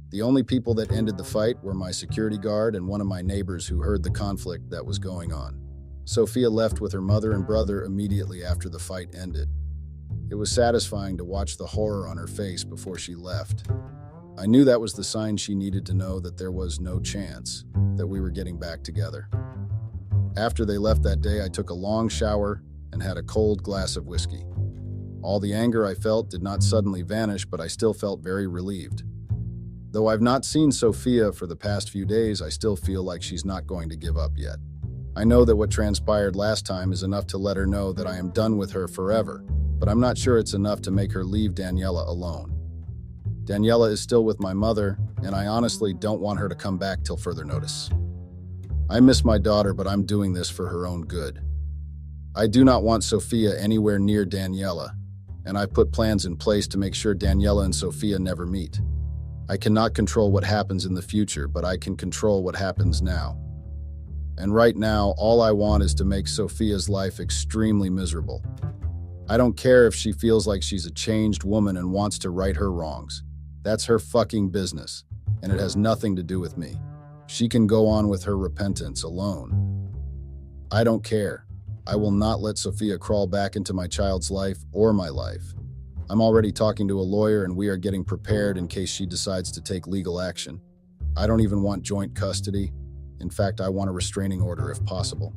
The only people that ended the fight were my security guard and one of my neighbors who heard the conflict that was going on. Sophia left with her mother and brother immediately after the fight ended. It was satisfying to watch the horror on her face before she left. I knew that was the sign she needed to know that there was no chance that we were getting back together. After they left that day, I took a long shower and had a cold glass of whiskey. All the anger I felt did not suddenly vanish, but I still felt very relieved. Though I've not seen Sophia for the past few days, I still feel like she's not going to give up yet. I know that what transpired last time is enough to let her know that I am done with her forever, but I'm not sure it's enough to make her leave Daniela alone. Daniela is still with my mother, and I honestly don't want her to come back till further notice. I miss my daughter, but I'm doing this for her own good. I do not want Sophia anywhere near Daniela, and I put plans in place to make sure Daniela and Sophia never meet. I cannot control what happens in the future, but I can control what happens now. And right now, all I want is to make Sophia's life extremely miserable. I don't care if she feels like she's a changed woman and wants to right her wrongs. That's her fucking business, and it has nothing to do with me. She can go on with her repentance alone. I don't care. I will not let Sophia crawl back into my child's life or my life. I'm already talking to a lawyer, and we are getting prepared in case she decides to take legal action. I don't even want joint custody. In fact, I want a restraining order if possible.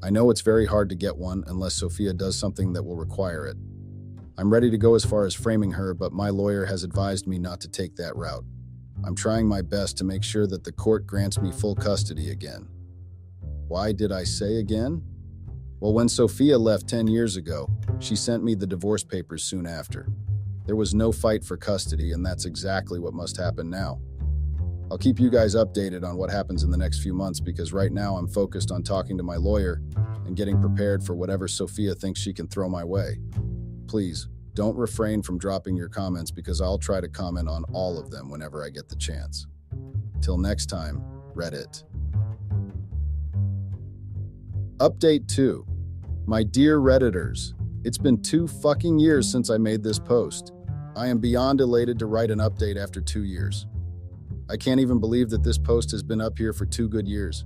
I know it's very hard to get one unless Sophia does something that will require it. I'm ready to go as far as framing her, but my lawyer has advised me not to take that route. I'm trying my best to make sure that the court grants me full custody again. Why did I say again? Well, when Sophia left 10 years ago, she sent me the divorce papers soon after. There was no fight for custody, and that's exactly what must happen now. I'll keep you guys updated on what happens in the next few months because right now I'm focused on talking to my lawyer and getting prepared for whatever Sophia thinks she can throw my way. Please, don't refrain from dropping your comments because I'll try to comment on all of them whenever I get the chance. Till next time, Reddit. Update 2. My dear Redditors, it's been 2 fucking years since I made this post. I am beyond elated to write an update after 2 years. I can't even believe that this post has been up here for 2 good years.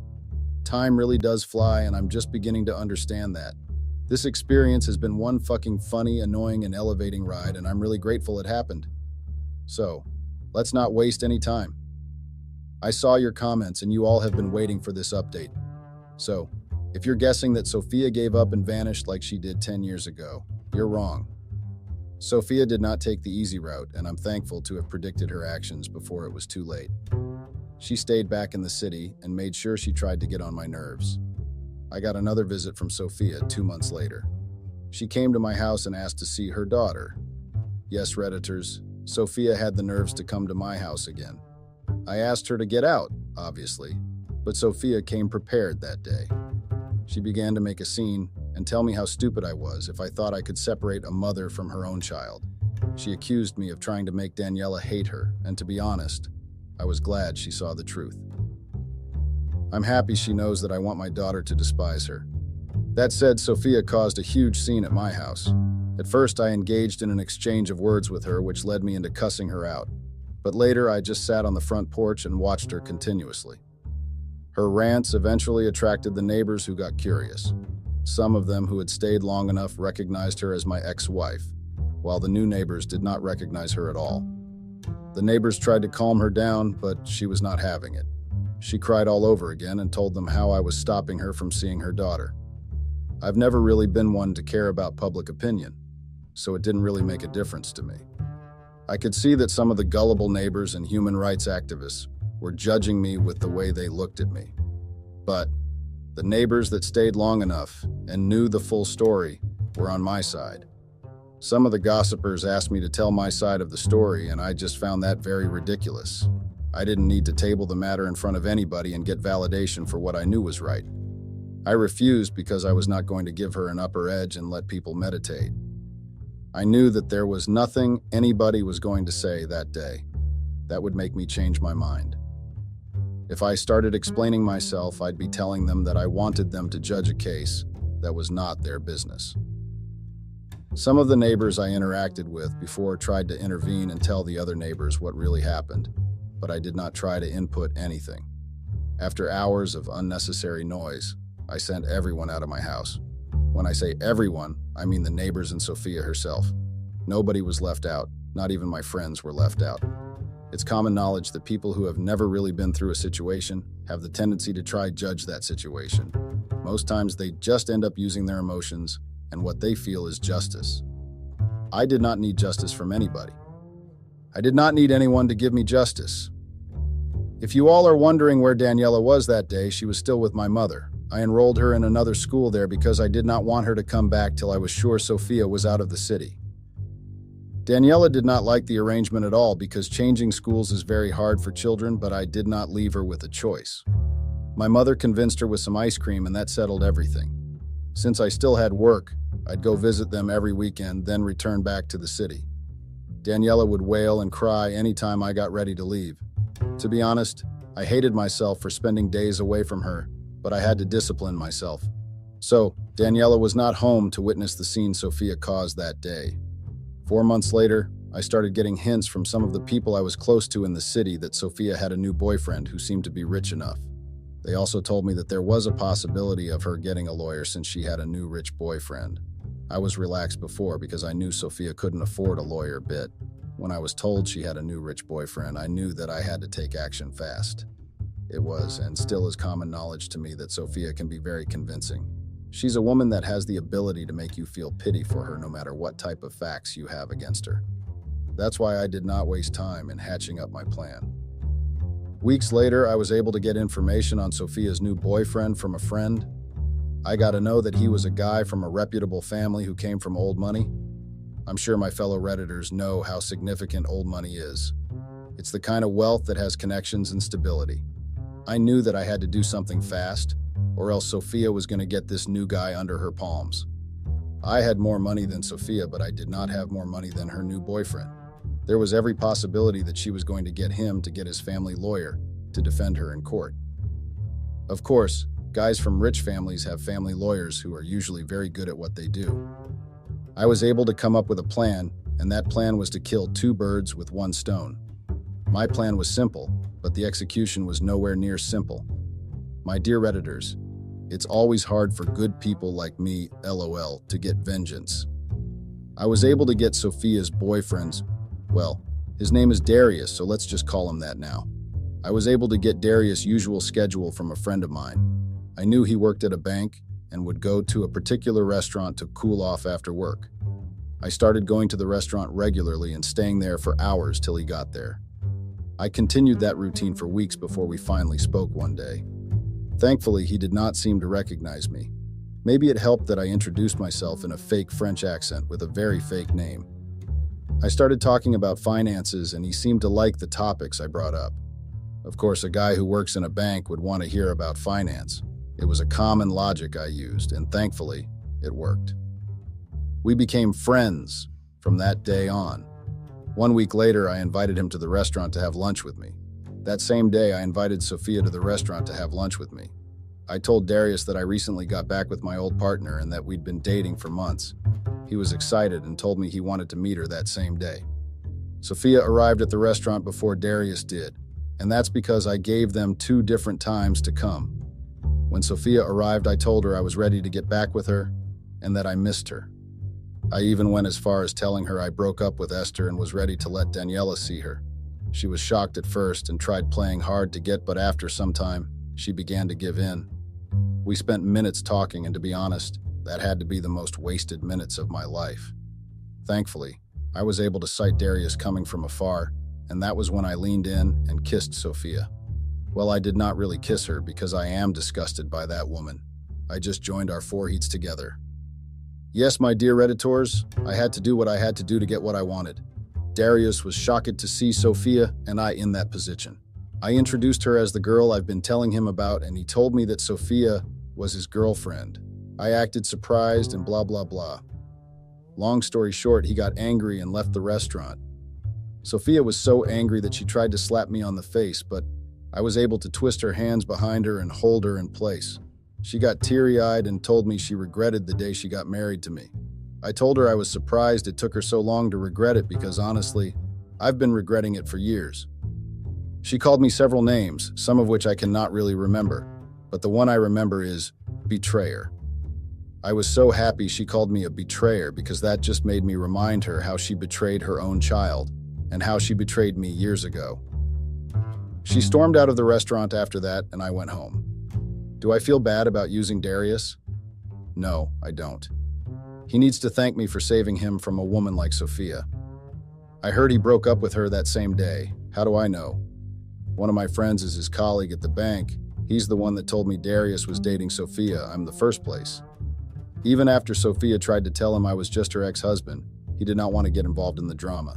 Time really does fly, and I'm just beginning to understand that. This experience has been one fucking funny, annoying, and elevating ride, and I'm really grateful it happened. So, let's not waste any time. I saw your comments, and you all have been waiting for this update. So, if you're guessing that Sophia gave up and vanished like she did 10 years ago, you're wrong. Sophia did not take the easy route, and I'm thankful to have predicted her actions before it was too late. She stayed back in the city and made sure she tried to get on my nerves. I got another visit from Sophia 2 months later. She came to my house and asked to see her daughter. Yes, Redditors, Sophia had the nerves to come to my house again. I asked her to get out, obviously, but Sophia came prepared that day. She began to make a scene and tell me how stupid I was if I thought I could separate a mother from her own child. She accused me of trying to make Daniela hate her, and to be honest, I was glad she saw the truth. I'm happy she knows that I want my daughter to despise her. That said, Sophia caused a huge scene at my house. At first, I engaged in an exchange of words with her, which led me into cussing her out. But later, I just sat on the front porch and watched her continuously. Her rants eventually attracted the neighbors who got curious. Some of them who had stayed long enough recognized her as my ex-wife, while the new neighbors did not recognize her at all. The neighbors tried to calm her down, but she was not having it. She cried all over again and told them how I was stopping her from seeing her daughter. I've never really been one to care about public opinion, so it didn't really make a difference to me. I could see that some of the gullible neighbors and human rights activists were judging me with the way they looked at me. But the neighbors that stayed long enough and knew the full story were on my side. Some of the gossipers asked me to tell my side of the story, and I just found that very ridiculous. I didn't need to table the matter in front of anybody and get validation for what I knew was right. I refused because I was not going to give her an upper edge and let people meditate. I knew that there was nothing anybody was going to say that day that would make me change my mind. If I started explaining myself, I'd be telling them that I wanted them to judge a case that was not their business. Some of the neighbors I interacted with before tried to intervene and tell the other neighbors what really happened, but I did not try to input anything. After hours of unnecessary noise, I sent everyone out of my house. When I say everyone, I mean the neighbors and Sophia herself. Nobody was left out, not even my friends were left out. It's common knowledge that people who have never really been through a situation have the tendency to try judge that situation. Most times they just end up using their emotions and what they feel is justice. I did not need justice from anybody. I did not need anyone to give me justice. If you all are wondering where Daniela was that day, she was still with my mother. I enrolled her in another school there because I did not want her to come back till I was sure Sophia was out of the city. Daniela did not like the arrangement at all because changing schools is very hard for children, but I did not leave her with a choice. My mother convinced her with some ice cream, and that settled everything. Since I still had work, I'd go visit them every weekend, then return back to the city. Daniela would wail and cry anytime I got ready to leave. To be honest, I hated myself for spending days away from her, but I had to discipline myself. So, Daniela was not home to witness the scene Sophia caused that day. 4 months later, I started getting hints from some of the people I was close to in the city that Sophia had a new boyfriend who seemed to be rich enough. They also told me that there was a possibility of her getting a lawyer since she had a new rich boyfriend. I was relaxed before because I knew Sophia couldn't afford a lawyer bit. When I was told she had a new rich boyfriend, I knew that I had to take action fast. It was, and still is common knowledge to me that Sophia can be very convincing. She's a woman that has the ability to make you feel pity for her no matter what type of facts you have against her. That's why I did not waste time in hatching up my plan. Weeks later, I was able to get information on Sophia's new boyfriend from a friend. I got to know that he was a guy from a reputable family who came from old money. I'm sure my fellow Redditors know how significant old money is. It's the kind of wealth that has connections and stability. I knew that I had to do something fast, or else Sophia was going to get this new guy under her palms. I had more money than Sophia, but I did not have more money than her new boyfriend. There was every possibility that she was going to get him to get his family lawyer to defend her in court. Of course, guys from rich families have family lawyers who are usually very good at what they do. I was able to come up with a plan, and that plan was to kill 2 birds with 1 stone. My plan was simple, but the execution was nowhere near simple. My dear Redditors, it's always hard for good people like me, LOL, to get vengeance. I was able to get Sophia's boyfriend's, well, his name is Darius, so let's just call him that now. I was able to get Darius' usual schedule from a friend of mine. I knew he worked at a bank and would go to a particular restaurant to cool off after work. I started going to the restaurant regularly and staying there for hours till he got there. I continued that routine for weeks before we finally spoke one day. Thankfully, he did not seem to recognize me. Maybe it helped that I introduced myself in a fake French accent with a very fake name. I started talking about finances, and he seemed to like the topics I brought up. Of course, a guy who works in a bank would want to hear about finance. It was a common logic I used, and thankfully, it worked. We became friends from that day on. 1 week later, I invited him to the restaurant to have lunch with me. That same day, I invited Sophia to the restaurant to have lunch with me. I told Darius that I recently got back with my old partner and that we'd been dating for months. He was excited and told me he wanted to meet her that same day. Sophia arrived at the restaurant before Darius did, and that's because I gave them 2 different times to come. When Sophia arrived, I told her I was ready to get back with her and that I missed her. I even went as far as telling her I broke up with Esther and was ready to let Daniela see her. She was shocked at first and tried playing hard to get, but after some time, she began to give in. We spent minutes talking, and to be honest, that had to be the most wasted minutes of my life. Thankfully, I was able to sight Darius coming from afar, and that was when I leaned in and kissed Sophia. Well, I did not really kiss her because I am disgusted by that woman. I just joined our foreheads together. Yes, my dear Redditors, I had to do what I had to do to get what I wanted. Darius was shocked to see Sophia and I in that position. I introduced her as the girl I've been telling him about, and he told me that Sophia was his girlfriend. I acted surprised and blah blah blah. Long story short, he got angry and left the restaurant. Sophia was so angry that she tried to slap me on the face, but I was able to twist her hands behind her and hold her in place. She got teary-eyed and told me she regretted the day she got married to me. I told her I was surprised it took her so long to regret it because honestly, I've been regretting it for years. She called me several names, some of which I cannot really remember, but the one I remember is betrayer. I was so happy she called me a betrayer because that just made me remind her how she betrayed her own child and how she betrayed me years ago. She stormed out of the restaurant after that and I went home. Do I feel bad about using Darius? No, I don't. He needs to thank me for saving him from a woman like Sophia. I heard he broke up with her that same day. How do I know? One of my friends is his colleague at the bank. He's the one that told me Darius was dating Sophia in the first place. Even after Sophia tried to tell him I was just her ex-husband, he did not want to get involved in the drama.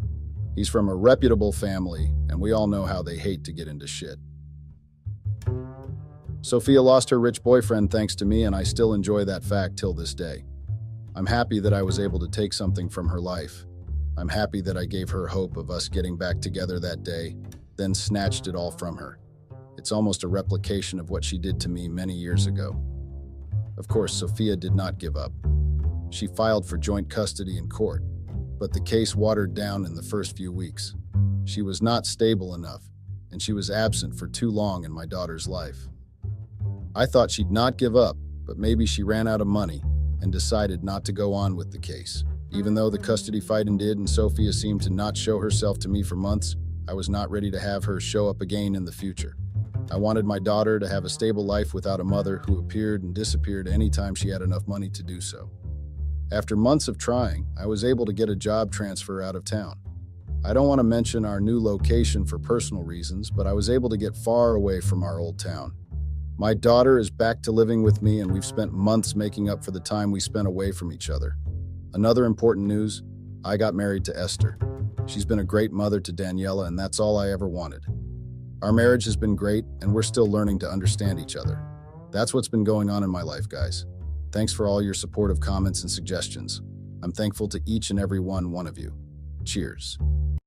He's from a reputable family, and we all know how they hate to get into shit. Sophia lost her rich boyfriend thanks to me, and I still enjoy that fact till this day. I'm happy that I was able to take something from her life. I'm happy that I gave her hope of us getting back together that day, then snatched it all from her. It's almost a replication of what she did to me many years ago. Of course, Sophia did not give up. She filed for joint custody in court, but the case watered down in the first few weeks. She was not stable enough, and she was absent for too long in my daughter's life. I thought she'd not give up, but maybe she ran out of money and decided not to go on with the case. Even though the custody fight ended and Sophia seemed to not show herself to me for months, I was not ready to have her show up again in the future. I wanted my daughter to have a stable life without a mother who appeared and disappeared anytime she had enough money to do so. After months of trying, I was able to get a job transfer out of town. I don't want to mention our new location for personal reasons, but I was able to get far away from our old town. My daughter is back to living with me, and we've spent months making up for the time we spent away from each other. Another important news, I got married to Esther. She's been a great mother to Daniela, and that's all I ever wanted. Our marriage has been great, and we're still learning to understand each other. That's what's been going on in my life, guys. Thanks for all your supportive comments and suggestions. I'm thankful to each and every one of you. Cheers.